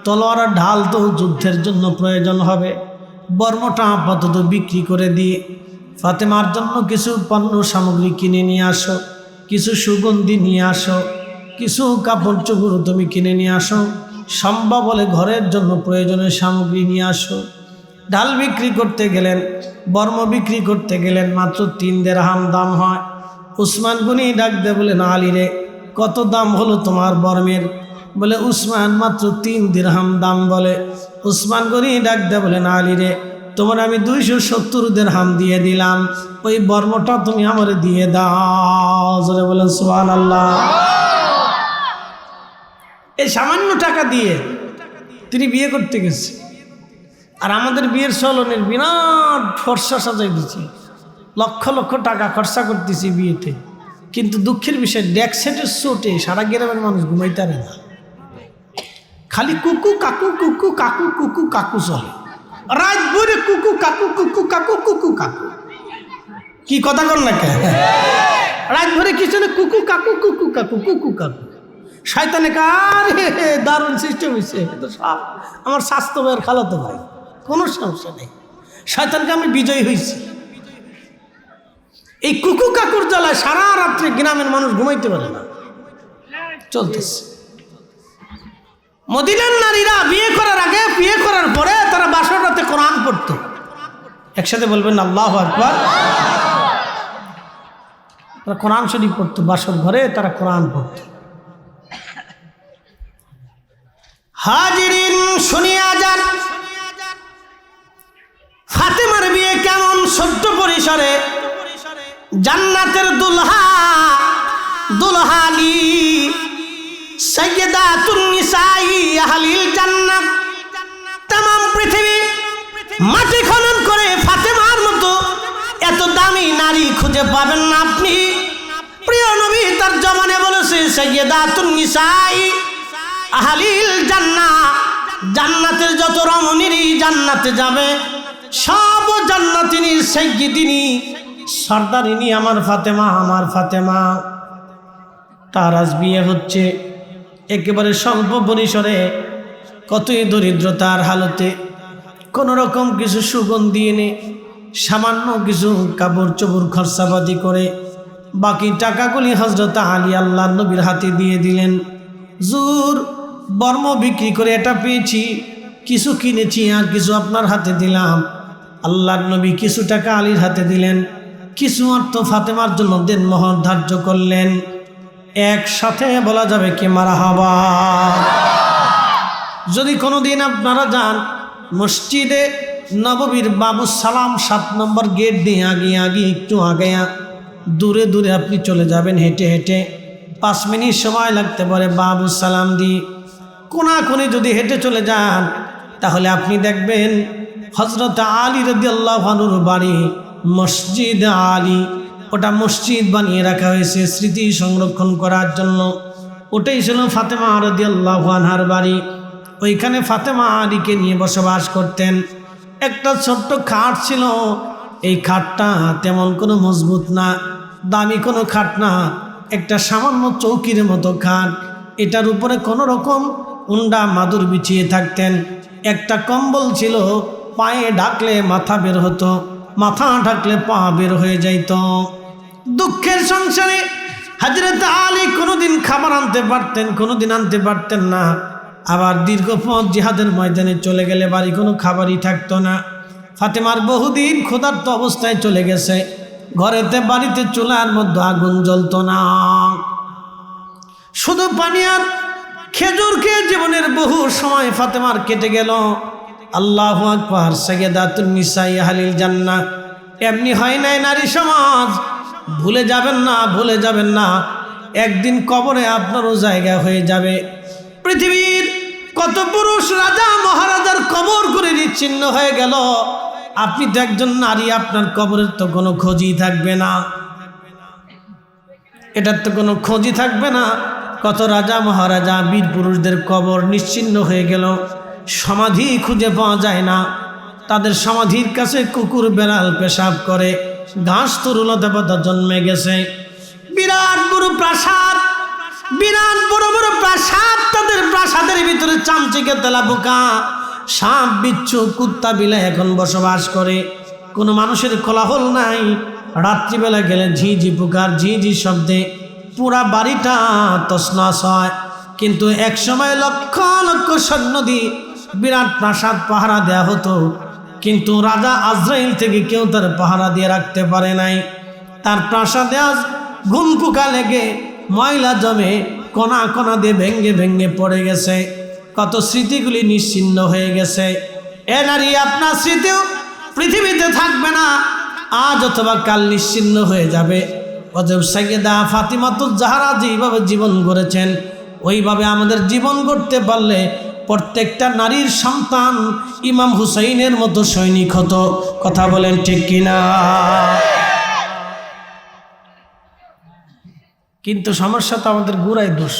তলোয়ার আর ঢাল তো যুদ্ধের জন্য প্রয়োজন হবে, বর্মটা আপাতত বিক্রি করে দিয়ে ফাতেমার জন্য কিছু পণ্য সামগ্রী কিনে নিয়ে আসো, কিছু সুগন্ধি নিয়ে আসো, কিছু কাপড় চোপড় তুমি কিনে নিয়ে আসো, সম্ভব হলে ঘরের জন্য প্রয়োজনীয় সামগ্রী নিয়ে আসো। ঢাল বিক্রি করতে গেলেন, বর্ম বিক্রি করতে গেলেন, মাত্র 3 দিরহাম দাম হয়। উসমান গনি ডাক দিয়ে বলেন, আলী রে, কত দাম হলো তোমার বর্মের? বলে, উসমান মাত্র 3 দিরহাম দাম বলে। উসমান গনি ডাক দিয়ে বলেন, আলী রে, তোমার আমি 270 দিরহাম দিয়ে দিলাম, ওই বর্মটা তুমি আমার দিয়ে দাও। জোরে বলেন সুবহানাল্লাহ। এই সামান্য টাকা দিয়ে তিনি বিয়ে করতে গেছে। আর আমাদের বিয়ের চলনের বিরাট ফর্সা সাজাই দিচ্ছি, লক্ষ লক্ষ টাকা খরচা করতেছি বিয়েতে, কিন্তু দুঃখের বিষয় ডেকসেটের চোটে সারা গ্রামের মানুষ ঘুমাইতে পারে না, খালি কুকু কাকু কুকু কাকু কুকু কাকু চলে, রাত ভরে কুকু কাকু কুকু কাকু কুকু কাকু। কি কথা কর না কে? রাত ভরে কি চলে? কুকু কাকু কুকু কাকু কুকু কাকু। শয়তানে কার দারুণ সিস্টেম হয়েছে। সব আমার স্বাস্থ্য ভাইয়ের খালাতো ভাই, কোনো সমস্যা নেই, শয়তানকে আমি বিজয়ী হয়েছি। এই কুকু কাকুর জ্বালায় সারা রাত্রে গ্রামের মানুষ ঘুমাইতে পারে না, চলতেছে। মদিনার নারীরা বিয়ে করার আগে, বিয়ে করার পরে তারা বাসর রাতে কোরআন পড়ত। একসাথে বলবেন আল্লাহু আকবার। তারা কোরআন শরীফ পড়তো, বাসর ঘরে তারা কোরআন পড়ত। হাজিরিন শুনিয়া যান, ফাতেমার বিয়ে কেমন ছোট্ট পরিসরে, জান্নাতের দুলহা দুলহানি সাইয়্যিদাতুন নিসাই আহলিল জান্নাত। तमाम পৃথিবী মাটি খনন করে ফাতেমার মতো এত দামি নারী খুঁজে পাবেন না আপনি। প্রিয় নবী তার জবানে বলেছে, সাইয়্যিদাতুন নিসাই আহলিল জান্নাত, জান্নাতের যত রমণীরই জান্নাতে যাবে সব জান্নাতিনীর সাইয়্যিদিনী সর্দারিনী আমার ফাতেমা, আমার ফাতেমা। তার আজ বিয়ে হচ্ছে একেবারে স্বল্প পরিসরে, কতই দরিদ্রতার হালতে, কোনো রকম কিছু সুগন্ধি এনে সামান্য কিছু কাপড় চোপড় খরচাপাতি করে বাকি টাকাগুলি হযরত আলী আল্লাহর নবীর হাতে দিয়ে দিলেন। জুর বর্ম বিক্রি করে এটা পেয়েছি, কিছু কিনেছি, আর কিছু আপনার হাতে দিলাম। আল্লাহর নবী কিছু টাকা আলীর হাতে দিলেন, কিছু অর্থ ফাতেমার জন্য দেনমোহর ধার্য করলেন। একসাথে বলা যাবে কি মারহাবা। যদি কোনোদিন আপনারা যান মসজিদে নববীর বাবু সালাম 7 নম্বর গেট দিয়ে আগে একটু আগে দূরে দূরে আপনি চলে যাবেন হেঁটে হেঁটে, 5 মিনিট সময় লাগতে পারে বাবু সালাম দিয়ে কোনাকুনি যদি হেঁটে চলে যান, তাহলে আপনি দেখবেন হযরত আলী রাদিয়াল্লাহু আনহুর বাড়ি মসজিদ আলী। ওটা মসজিদ বানিয়ে রাখা হয়েছে স্মৃতি সংরক্ষণ করার জন্য। ওটাই ছিল ফাতেমা রাদিয়াল্লাহু আনহার বাড়ি। ওইখানে ফাতেমা আলীকে নিয়ে বসবাস করতেন। একটা ছোট্ট খাট ছিল, এই খাটটা তেমন কোনো মজবুত না, দামি কোনো খাট না, একটা সামান্য চৌকির মতো খাট। এটার উপরে কোনো রকম উন্ডা মাদুর বিছিয়ে থাকতেন। একটা কম্বল ছিল, পায়ে ঢাকলে মাথা বের হতো, মাথা ঢাকলে পা বের হয়ে যাইত। দুঃখের সংসারে হযরত আলী কোনোদিন খাবার আনতে পারতেন, কোনোদিন আনতে পারতেন না। আবার দীর্ঘ পথ জিহাদের ময়দানে চলে গেলে বাড়ি কোনো খাবারই থাকতো না। ফাতেমার বহুদিন ক্ষুধার্ত অবস্থায় চলে গেছে, ঘরেতে বাড়িতে চুলার মধ্যে আগুন জ্বলতো না, শুধু পানি আর খেজুর খেয়ে জীবনের বহু সময় ফাতেমার কেটে গেল। আল্লাহু আকবার। সাইয়্যিদাতুন নিসাই আহলিল জান্নাহ। এমনি হয় নাই নারী সমাজ, ভুলে যাবেন না, ভুলে যাবেন না, একদিন কবরে আপনারও জায়গা হয়ে যাবে। পৃথিবীর কত পুরুষ রাজা মহারাজার কবর করে নিচ্ছিন্ন হয়ে গেল, আপনি তো একজন নারী, আপনার কবরের তো কোনো খোঁজই থাকবে না, এটার তো কোনো খোঁজই থাকবে না। কত রাজা মহারাজা বীর পুরুষদের কবর নিশ্চিন্ন হয়ে গেল, সমাধি খুঁজে পাওয়া যায় না। তাদের সমাধির কাছে কুকুর বেড়াল পেশাব করে, ঘাস তরুলতা পাতা জন্মে গেছে। বিরাট বড় প্রাসাদ, বিরাট বড় বড় প্রাসাদ, তাদের প্রাসাদের ভিতরে চামচিকে তেলা পোকা, সাপ বিচ্ছু কুত্তা বিলাই এখন বসবাস করে। কোনো মানুষের কোলাহল নাই। রাত্রিবেলা গেলে ঝিঝি পোকার ঝিঝি শব্দে পুরা বাড়িটা তছনছ হয়। কিন্তু এক সময় লক্ষ লক্ষ সৈন্য দিয়ে বিরাট প্রাসাদ পাহারা দেয়া হতো, কিন্তু রাজা আজরাইল থেকে কেউ তার পাহারা দিয়ে রাখতে পারে নাই। তার প্রাসাদে আজ ঘুম পোকা লেগে ময়লা জমে কণা কণা দিয়ে ভেঙ্গে ভেঙ্গে পড়ে গেছে। কত স্মৃতিগুলি নিশ্চিন্ন হয়ে গেছে। এ নারী, আপনার স্মৃতিও পৃথিবীতে থাকবে না, আজ অথবা কাল নিশ্চিন্ন হয়ে যাবে। অতএব সাইয়্যিদা ফাতিমাতুজ জাহরা যেইভাবে জীবন গড়েছেন, ওইভাবে আমাদের জীবন গড়তে পারলে প্রত্যেকটা নারীর সন্তান ইমাম হুসাইনের মতো সৈনিক হতো। কথা বলেন ঠিক কিনা? কিন্তু সমস্যা তো আমাদের গোড়ায় দোষ।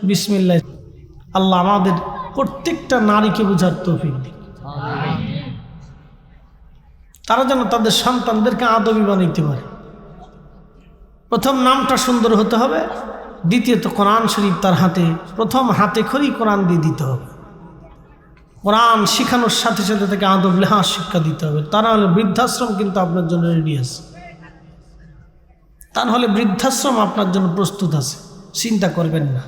বিসমিল্লাহ। আল্লাহ আমাদের প্রত্যেকটা নারীকে বুঝার তৌফিক দিন, তারা যেন তাদের সন্তানদেরকে আদবী বানাইতে পারে। প্রথম নামটা সুন্দর হতে হবে, দ্বিতীয়ত কোরআন শরীফ তার হাতে, প্রথম হাতে খড়ি কোরআন দিয়ে দিতে হবে। কোরআন শিখানোর সাথে সাথে তাকে আদব লেহাজ শিক্ষা দিতে হবে। তা না হলে বৃদ্ধাশ্রম কিন্তু আপনার জন্য রেডি আছে, তা নাহলে বৃদ্ধাশ্রম আপনার জন্য প্রস্তুত আছে, চিন্তা করবেন না।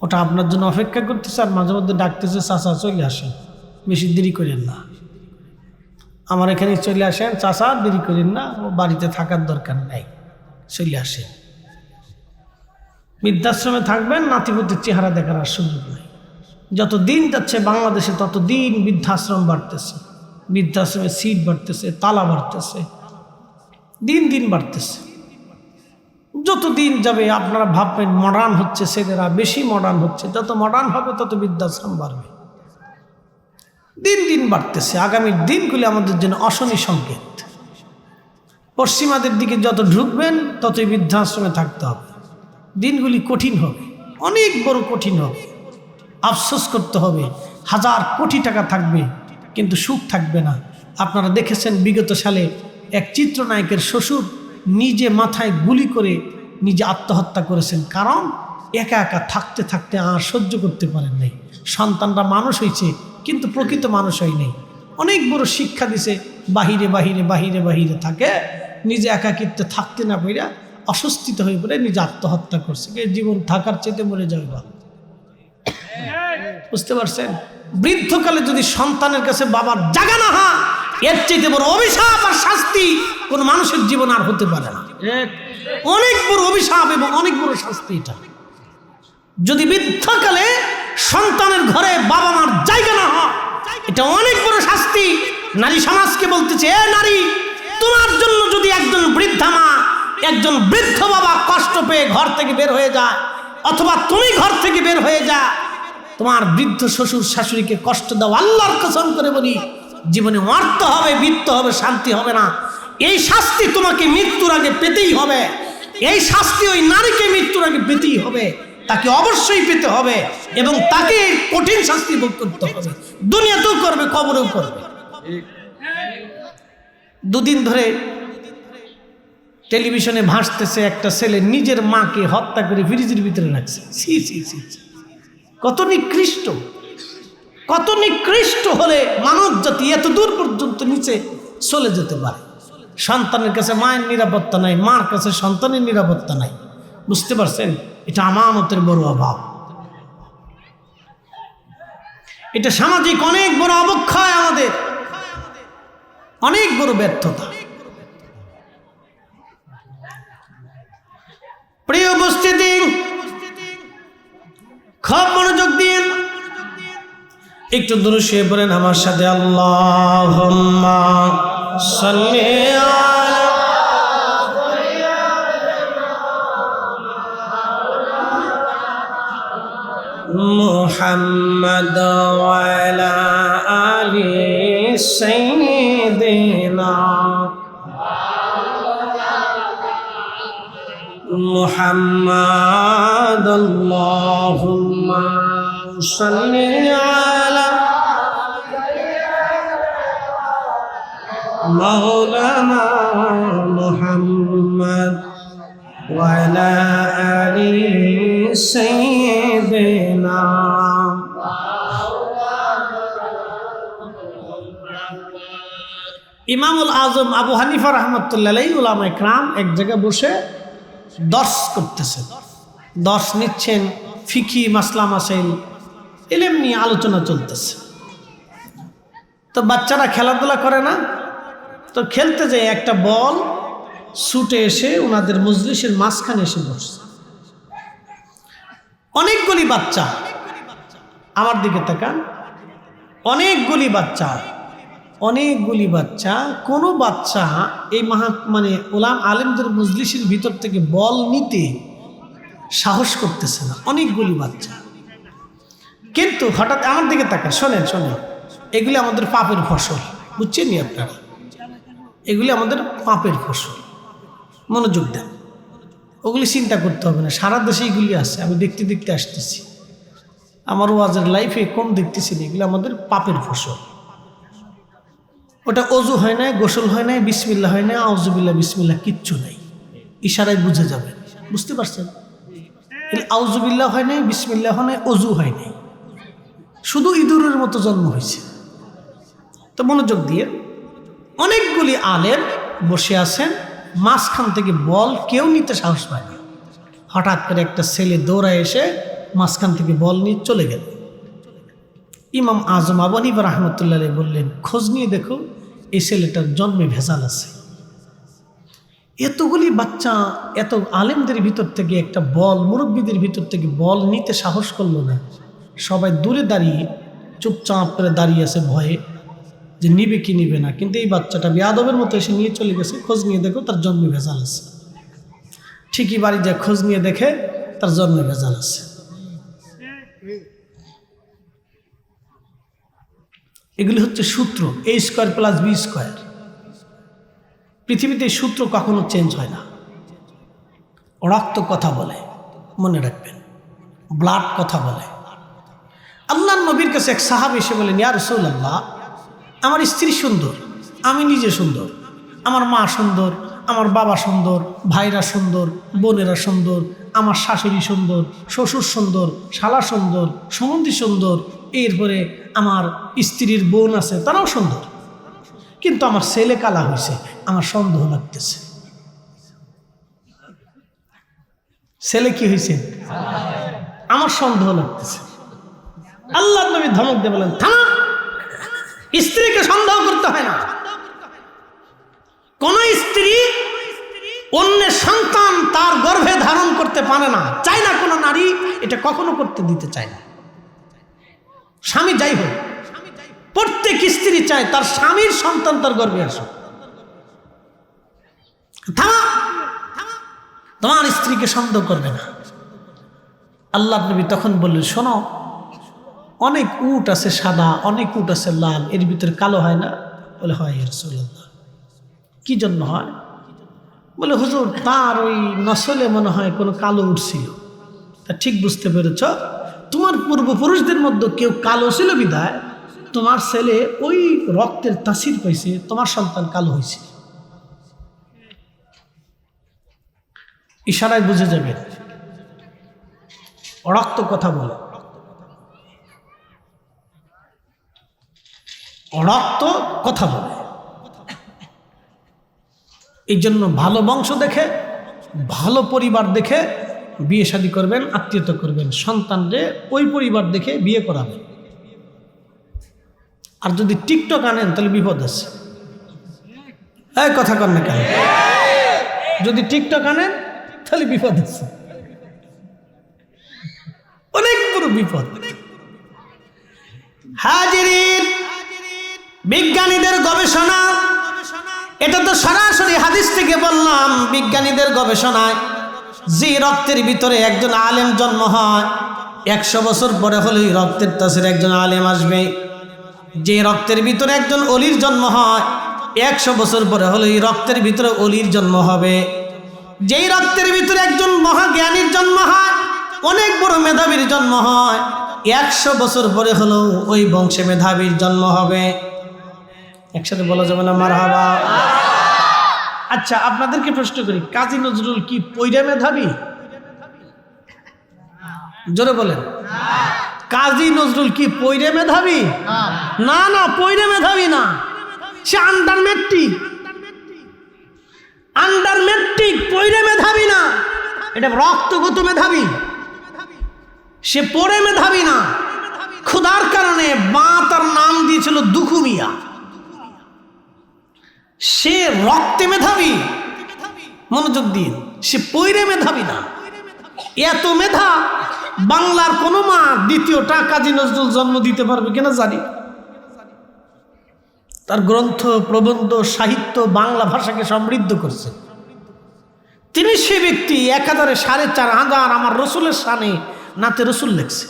ওটা আপনার জন্য অপেক্ষা করতেছে, আর মাঝে মধ্যে ডাকতেছে, চাচা চলে আসেন, বেশি দেরি করেন না, আমার এখানে চলে আসেন চাচা, দেরি করেন না, ও বাড়িতে থাকার দরকার নাই, চলে আসেন। বৃদ্ধাশ্রমে থাকবেন, নাতিপুতির চেহারা দেখার আর সুযোগ নেই। যত দিন যাচ্ছে বাংলাদেশে তত দিন বৃদ্ধাশ্রম বাড়তেছে, বৃদ্ধাশ্রমের সিট বাড়তেছে, তালা বাড়তেছে, দিন দিন বাড়তেছে। যত দিন যাবে আপনারা ভাববেন মডার্ন হচ্ছে, ছেলেরা বেশি মডার্ন হচ্ছে, যত মডার্ন হবে তত বৃদ্ধাশ্রম বাড়বে, দিন দিন বাড়তেছে। আগামীর দিনগুলি আমাদের জন্য অশনি সংকেত। পশ্চিমাদের দিকে যত ঢুকবেন ততই বৃদ্ধাশ্রমে থাকতে হবে, দিনগুলি কঠিন হবে, অনেক বড় কঠিন হবে, আফসোস করতে হবে। 1000 কোটি টাকা থাকবে কিন্তু সুখ থাকবে না। আপনারা দেখেছেন বিগত সালে এক চিত্রনায়কের শ্বশুর নিজে মাথায় গুলি করে নিজে আত্মহত্যা করেছেন, কারণ একা একা থাকতে থাকতে আর সহ্য করতে পারেন নাই। সন্তানরা মানুষ হয়েছে কিন্তু প্রকৃত মানুষ হয় নাই। অনেক বড় শিক্ষা দিছে, বাহিরে বাহিরে বাহিরে বাহিরে থাকে, নিজে একাকিত্বে থাকতে না পেরে অস্বস্তিত হয়ে পড়ে নিজে আত্মহত্যা করছে। জীবন থাকার চেয়ে মরে যাবে ভালো। বুঝতে পারছেন? বৃদ্ধকালে যদি সন্তানের কাছে বাবার জায়গা না হয়, এর চেয়ে বড় অভিশাপ আর শাস্তি কোন মানুষের জীবন আর হতে পারে না। অনেক বড় অভিশাপ এবং অনেক বড় শাস্তি এটা। যদি বৃদ্ধকালে সন্তানের ঘরে বাবা মার জায়গা না হয়, এটা অনেক বড় শাস্তি। নারী সমাজকে বলতেছে, এ নারী, তোমার জন্য যদি একজন বৃদ্ধা মা, একজন বৃদ্ধ বাবা কষ্ট পেয়ে ঘর থেকে বের হয়ে যায়, অথবা তুমি ঘর থেকে বের হয়ে যা, তোমার বৃদ্ধ শ্বশুর শাশুড়িকে কষ্ট দাও, আল্লাহর কসম করে বলি জীবনে মরতে হবে, মৃত্যু হবে, শান্তি হবে না। এই শাস্তি তোমাকে মৃত্যুর আগে পেতেই হবে। এই শাস্তি ওই নারীকে মৃত্যুর আগে পেতেই হবে, তাকে অবশ্যই পেতে হবে, এবং তাকে কঠিন শাস্তি ভোগ করতে হবে। দুনিয়াতেও করবে, কবরেও করবে। দুদিন ধরে টেলিভিশনে ভাসতেছে একটা ছেলে নিজের মাকে হত্যা করে ফ্রিজের ভিতরে রাখছে। ছি ছি ছি, কত নিকৃষ্ট! কত নিকৃষ্ট হলে মানব জাতি এত দূর পর্যন্ত নিচে চলে যেতে পারে? সন্তানের কাছে মায়ের নিরাপত্তা নাই, মার কাছে সন্তানের নিরাপত্তা নাই। বুঝতে পারছেন? এটা আমানতের বড় অভাব, এটা সামাজিক অনেক বড় অবক্ষয়, আমাদের অনেক বড় ব্যর্থতা। প্রিয় উপস্থিতি, খুব মনোযোগ দিন, একটু দূরে শুয়ে পড়েন আমার সাথে। আল্লাহুম্মা সাল্লি আলা মুহাম্মাদ ওয়া আলা আলি সাইয়্যিদিনা মুহাম্মাদ। আল্লাহুম্মা সাল্লি আলা মাওলানা মুহাম্মাদ ওয়া আলা আলি সাইয়্যিদিনা। ইমামুল আজম আবু হানিফা রাহমাতুল্লাহ আলাইহি উলামায়ে কেরাম এক জায়গায় বসে দর্শ করতেছেন, দর্শ নিচ্ছেন, ফিকি মাসলা মাসাইল ইলম নিয়ে আলোচনা চলতেছে। তো বাচ্চারা খেলাধুলা করে না, তো খেলতে যায় একটা বল ছুটে এসে ওনাদের মজলিসের মাঝখানে এসে বসছে। অনেকগুলি বাচ্চা, আমার দিকে তাকান, অনেকগুলি বাচ্চা, অনেকগুলি বাচ্চা, কোনো বাচ্চা এই মানে ওলাম আলেমদের মজলিসের ভিতর থেকে বল নিতে সাহস করতেছে না, অনেকগুলি বাচ্চা। কিন্তু হঠাৎ আমার দিকে তাকান, শোনেন শোনেন, এগুলি আমাদের পাপের ফসল, বুঝছেন নি আপনারা? এগুলি আমাদের পাপের ফসল, মনোযোগ দেন। ওগুলি চিন্তা করতে হবে না, সারা দেশে এগুলি আছে, আমি দেখতে দেখতে আসতেছি, আমার ওয়াজের লাইফে কম দেখতেছি না। এগুলি আমাদের পাপের ফসল। ওটা অজু হয় নাই, গোসল হয় নাই, বিসমিল্লাহ হয় নাই, আউযুবিল্লাহ বিসমিল্লাহ কিচ্ছু নাই, ইশারায় বুঝে যাবেন। বুঝতে পারছেন? আউযুবিল্লাহ হয় নাই, বিসমিল্লাহ হয় নাই, অজু হয় নাই, শুধু ইঁদুরের মতো জন্ম হয়েছে। তো মনোযোগ দিয়ে, অনেকগুলি আলেম বসে আছেন, মাঝখান থেকে বল কেউ নিতে সাহস পায় না। হঠাৎ করে একটা ছেলে দৌড়ায় এসে মাঝখান থেকে বল নিয়ে চলে গেল। ইমাম আজম আবু হানিফা রাহমাতুল্লাহ আলাইহি বললেন, খোঁজ নিয়ে দেখো এই ছেলেটার জন্মে ভেজাল আছে। এতগুলি বাচ্চা এত আলেমদের ভিতর থেকে একটা বল, মুরব্বীদের ভিতর থেকে বল নিতে সাহস করলো না। সবাই দূরে দাঁড়িয়ে চুপচাপ করে দাঁড়িয়ে আছে ভয়ে, যে নিবে কি নিবে না। কিন্তু এই বাচ্চাটা বেয়াদবের মতো এসে নিয়ে চলে গেছে, খোঁজ নিয়ে দেখো তার জন্মে ভেজাল আছে। ঠিকই বাড়ি যায়, খোঁজ নিয়ে দেখে তার জন্মে ভেজাল আছে। এগুলি হচ্ছে সূত্র, এ স্কোয়ার প্লাস বি স্কোয়ার। পৃথিবীতে এই সূত্র কখনো চেঞ্জ হয় না। রক্ত কথা বলে, মনে রাখবেন, ব্লাড কথা বলে। আল্লাহর নবীর কাছে এক সাহাবী এসে বলেন, ইয়া রাসূলুল্লাহ, আমার স্ত্রী সুন্দর, আমি নিজে সুন্দর, আমার মা সুন্দর, আমার বাবা সুন্দর, ভাইরা সুন্দর, বোনেরা সুন্দর, আমার শাশুড়ি সুন্দর, শ্বশুর সুন্দর, শালা সুন্দর, সম্বন্ধী সুন্দর, এরপরে আমার স্ত্রীর বোন আছে, তারাও সুন্দর, কিন্তু আমার ছেলে কালা হয়েছে, আমার সন্দেহ লাগতেছে। ছেলে কি হয়েছে? আমার সন্দেহ লাগতেছে। আল্লাহর নবী ধমক দিয়ে বলেন, থামা, স্ত্রীকে সন্দেহ করতে হয় না। কোন স্ত্রী অন্যের সন্তান তার গর্ভে ধারণ করতে পারে না, চায় না, কোনো নারী এটা কখনো করতে দিতে চায় না। স্বামী যাই হোক, প্রত্যেক স্ত্রী চায় তার স্বামীর সন্তান তার গর্ভে আসুক। থামা, তোমার স্ত্রীকে সন্দেহ করবে না। আল্লাহর নবী তখন বললেন, শোনো, অনেক উট আছে সাদা, অনেক উট আছে লাল, এর ভিতরে কালো হয় না? বলে, হয় ইয়া রাসূলুল্লাহ। কি জন্য হয়? বলে, হুজুর, তার ওই নসলে মনে হয় কোনো কালো উট ছিল। তা ঠিক বুঝতে পেরেছ, তোমার পূর্বপুরুষদের মধ্যে কেউ কালো ছিল বিধায় তোমার ছেলে ওই রক্তের তাসির পাইছে, তোমার সন্তান কালো হয়েছে। ইশারায় বুঝে যাবে, রক্ত কথা বলে, রক্ত কথা বলে। এই জন্য ভালো বংশ দেখে, ভালো পরিবার দেখে বিয়ে শাদী করবেন, আত্মীয়তা করবেন, সন্তানরে ওই পরিবার দেখে বিয়ে করাবেন। আর যদি টিকটক আনেন তাহলে বিপদ আছে। এই কথা কন না কেন? যদি টিকটক আনেন তাহলে বিপদ আছে, অনেক বড় বিপদ। হাজিরিন, বিজ্ঞানীদের গবেষণা, এটা তো সরাসরি হাদিস থেকে বললাম। বিজ্ঞানীদের গবেষণায় যে রক্তের ভিতরে একজন আলেম জন্ম হয়, 100 বছর পরে হলেই রক্তের তাসিরে একজন আলেম আসবে। যে রক্তের ভিতরে একজন অলির জন্ম হয়, 100 বছর পরে হলেই রক্তের ভিতরে অলির জন্ম হবে। যেই রক্তের ভিতরে একজন মহাজ্ঞানীর জন্ম হয়, অনেক বড় মেধাবীর জন্ম হয়, 100 বছর পরে হলেও ওই বংশে মেধাবীর জন্ম হবে। একসাথে বলা যাবে না মারহাবা? আচ্ছা, আপনাদেরকে প্রশ্ন করি, কাজী নজরুল কি পয়রা মেধাবী? জোরে বলেন। কাজী নজরুল কি পয়রা মেধাবী? না না, পয়রা মেধাবী না, সে আন্ডার মেট্রিক। আন্ডার মেট্রিক, পয়রা মেধাবী না, এটা রক্তগত মেধাবী। সে পড়ে মেধাবী না, ক্ষুধার কারণে মা তার নাম দিয়েছিল দুখু মিয়া। সে রক্তে মেধাবী, মনোযোগ দিন, সে পয়রে মেধাবী না। এত মেধা বাংলার কোন মা দ্বিতীয়টা কাজী নজরুল জন্ম দিতে পারবে কিনা জানি। তার গ্রন্থ, প্রবন্ধ, সাহিত্য বাংলা ভাষাকে সমৃদ্ধ করছে। তিনি সে ব্যক্তি 1450 আমার রসুলের শানে নাতে রসুল লেখছে।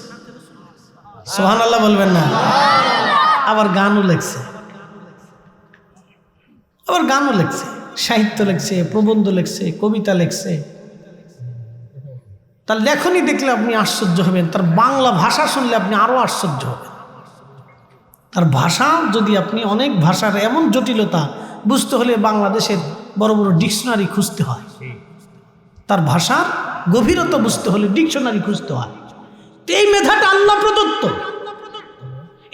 সুবহানাল্লাহ বলবেন না? আবার গানও লেখছে, আবার গানও লেখছে, সাহিত্য লেখছে, প্রবন্ধ লেখছে, কবিতা লেখছে। তার লেখনী দেখলে আপনি আশ্চর্য হবেন, তার বাংলা ভাষা শুনলে আপনি আরো আশ্চর্য হবেন। তার ভাষা, যদি আপনি অনেক ভাষার এমন জটিলতা বুঝতে হলে বাংলাদেশের বড় বড় ডিকশনারি খুঁজতে হয়। তার ভাষার গভীরতা বুঝতে হলে ডিকশনারি খুঁজতে হয়। এই মেধাটা আল্লাহ প্রদত্ত,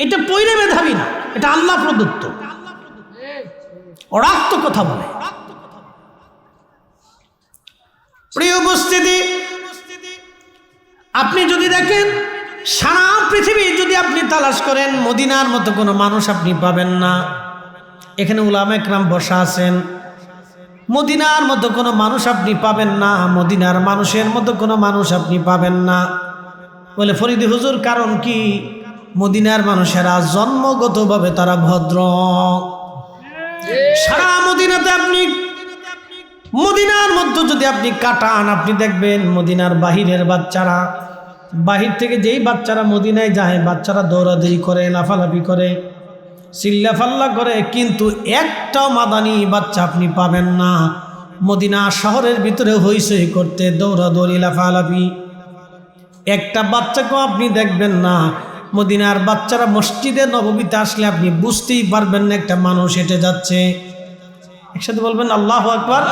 এটা পয়রে মেধাবী না, এটা আল্লাহ প্রদত্ত। অরাক্ত কথা বলে। প্রিয় উপস্থিতি, আপনি যদি দেখেন সারা পৃথিবী যদি আপনি তালাশ করেন, মদিনার মতো কোনো মানুষ আপনি পাবেন না। এখানে উলামায়ে কেরাম বসা আছেন, মদিনার মতো কোনো মানুষ আপনি পাবেন না, মদিনার মানুষের মতো কোনো মানুষ আপনি পাবেন না। বলে ফরিদি হুজুর কারণ কি? মদিনার মানুষেরা জন্মগতভাবে তারা ভদ্র। সারা মদিনাতে আপনি, মদিনার মধ্যে যদি আপনি কাটান, আপনি দেখবেন মদিনার বাহিরের বাচ্চারা, বাহির থেকে যেই বাচ্চারা মদিনায় যায়, বাচ্চারা দৌড়াদৌড়ি করে, লাফালাফি করে, চিল্লাফাল্লা করে, কিন্তু একটাও মাদানি বাচ্চা আপনি পাবেন না মদিনা শহরের ভিতরে হইচই করতে, দৌড়াদৌড়ি, লাফালাফি। একটা বাচ্চাকেও আপনি দেখবেন না। মদিনার বাচ্চারা মসজিদে নববীতে আসলে আপনি বুঝতেই পারবেন না একটা মানুষ হেঁটে যাচ্ছে। একসাথে বলবেন আল্লাহু আকবার।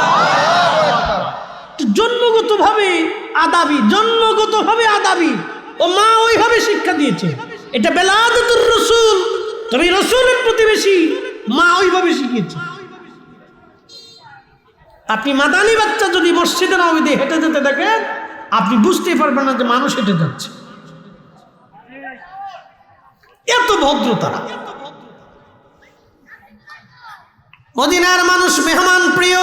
জন্মগতভাবে আদাবি, জন্মগতভাবে আদাবি, ও মা ওইভাবে শিক্ষা দিয়েছে। এটা বেলাদতুর রাসূল, তুমি রাসূলের প্রতিবেশী, মা ওইভাবে শিখিয়েছে। আপনি মাদানী বাচ্চা যদি মসজিদে নববীতে হেঁটে যেতে দেখেন, আপনি বুঝতেই পারবেন না যে মানুষ হেঁটে যাচ্ছে। এত ভদ্র তারা। মদিনার মানুষ মেহমান প্রিয়।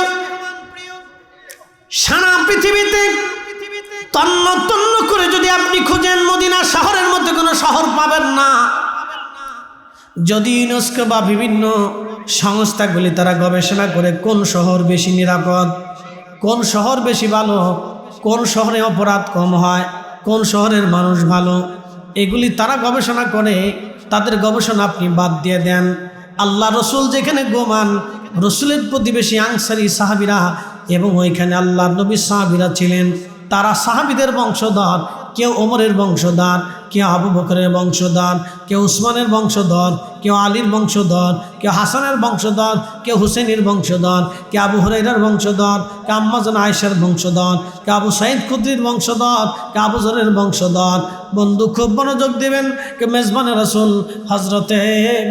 সারা পৃথিবীতে তন্ন তন্ন করে যদি আপনি খুঁজেন, মদিনা শহরের মধ্যে কোনো শহর পাবেন না। যদি ইউনেস্কো বা বিভিন্ন সংস্থাগুলি তারা গবেষণা করে কোন শহর বেশি নিরাপদ, কোন শহর বেশি ভালো, কোন শহরে অপরাধ কম হয়, কোন শহরের মানুষ ভালো, এগুলি তারা গবেষণা করে। তাদের গবেষণা আপনি বাদ দিয়ে দেন। আল্লাহ রসুল যেখানে গোমান, রসুলের প্রতিবেশী আনসারী সাহাবীরা এবং ওইখানে আল্লাহ নবী সাহাবীরা ছিলেন, তারা সাহাবীদের বংশধর। কেউ ওমরের বংশধর, কেউ আবু বকরের বংশধর, কেউ উসমানের বংশধর, কেউ আলীর বংশধর, কেউ হাসানের বংশধর, কেউ হুসেনের বংশধর, কেউ আবু হুরায়রার বংশধর, কেউ আম্মা জান আয়েশার বংশধর, কেউ আবু সাঈদ খুদরির বংশধর, কেউ আবু যরের বংশধর। বন্ধু খুব মনোযোগ দেবেন। কে মেজবানে রসুল হজরতে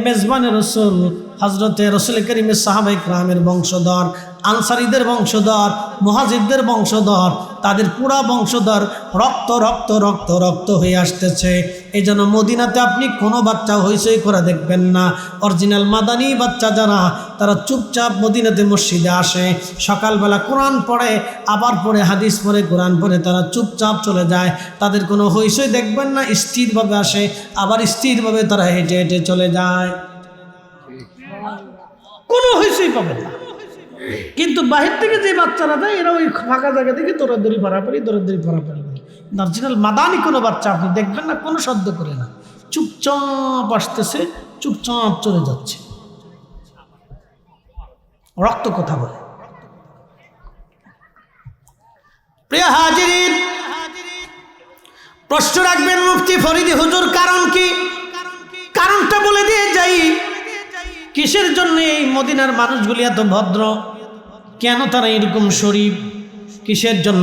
মেজবানে রসুল হজরতে রসুল করিমের সাহাবায়ে কেরামের বংশধর, আনসারীদের বংশধর, মুহাজিরদের বংশধর, তাদের পুরা বংশধর রক্ত রক্ত রক্ত রক্ত হয়ে আসতেছে। এই জন্য মদিনাতে আপনি কোনো বাচ্চা হইচই করে দেখবেন না। অরিজিনাল মাদানী বাচ্চা যারা, তারা চুপচাপ মদিনাতে মসজিদে আসে, সকালবেলা কোরআন পড়ে, আবার পড়ে হাদিস পড়ে, কোরআন পড়ে, তারা চুপচাপ চলে যায়। তাদের কোনো হইচই দেখবেন না, স্থিরভাবে আসে, আবার স্থিরভাবে তারা হেঁটে হেঁটে চলে যায়, কোনো হইচই পাবে না। কিন্তু বাহির থেকে যে বাচ্চারা যায়, এরা ওই ফাঁকা জায়গা থেকে দৌড়াদৌড়ি পারাপারি অরিজিনাল মাদানি কোনো বাচ্চা আপনি দেখবেন না, কোনো শব্দ করে না, চুপচাপ আসতেছে, চুপচাপ চলে যাচ্ছে। রক্ত কথা বলে। প্রিয় হাজিরিন, প্রশ্ন রাখবেন মুফতি ফরিদি হুজুর, কারণ কি? কারণটা বলে দিয়ে যাই। কিসের জন্য এই মদিনার মানুষগুলি এত ভদ্র? কেন তারা এরকম শরীফ? কিসের জন্য?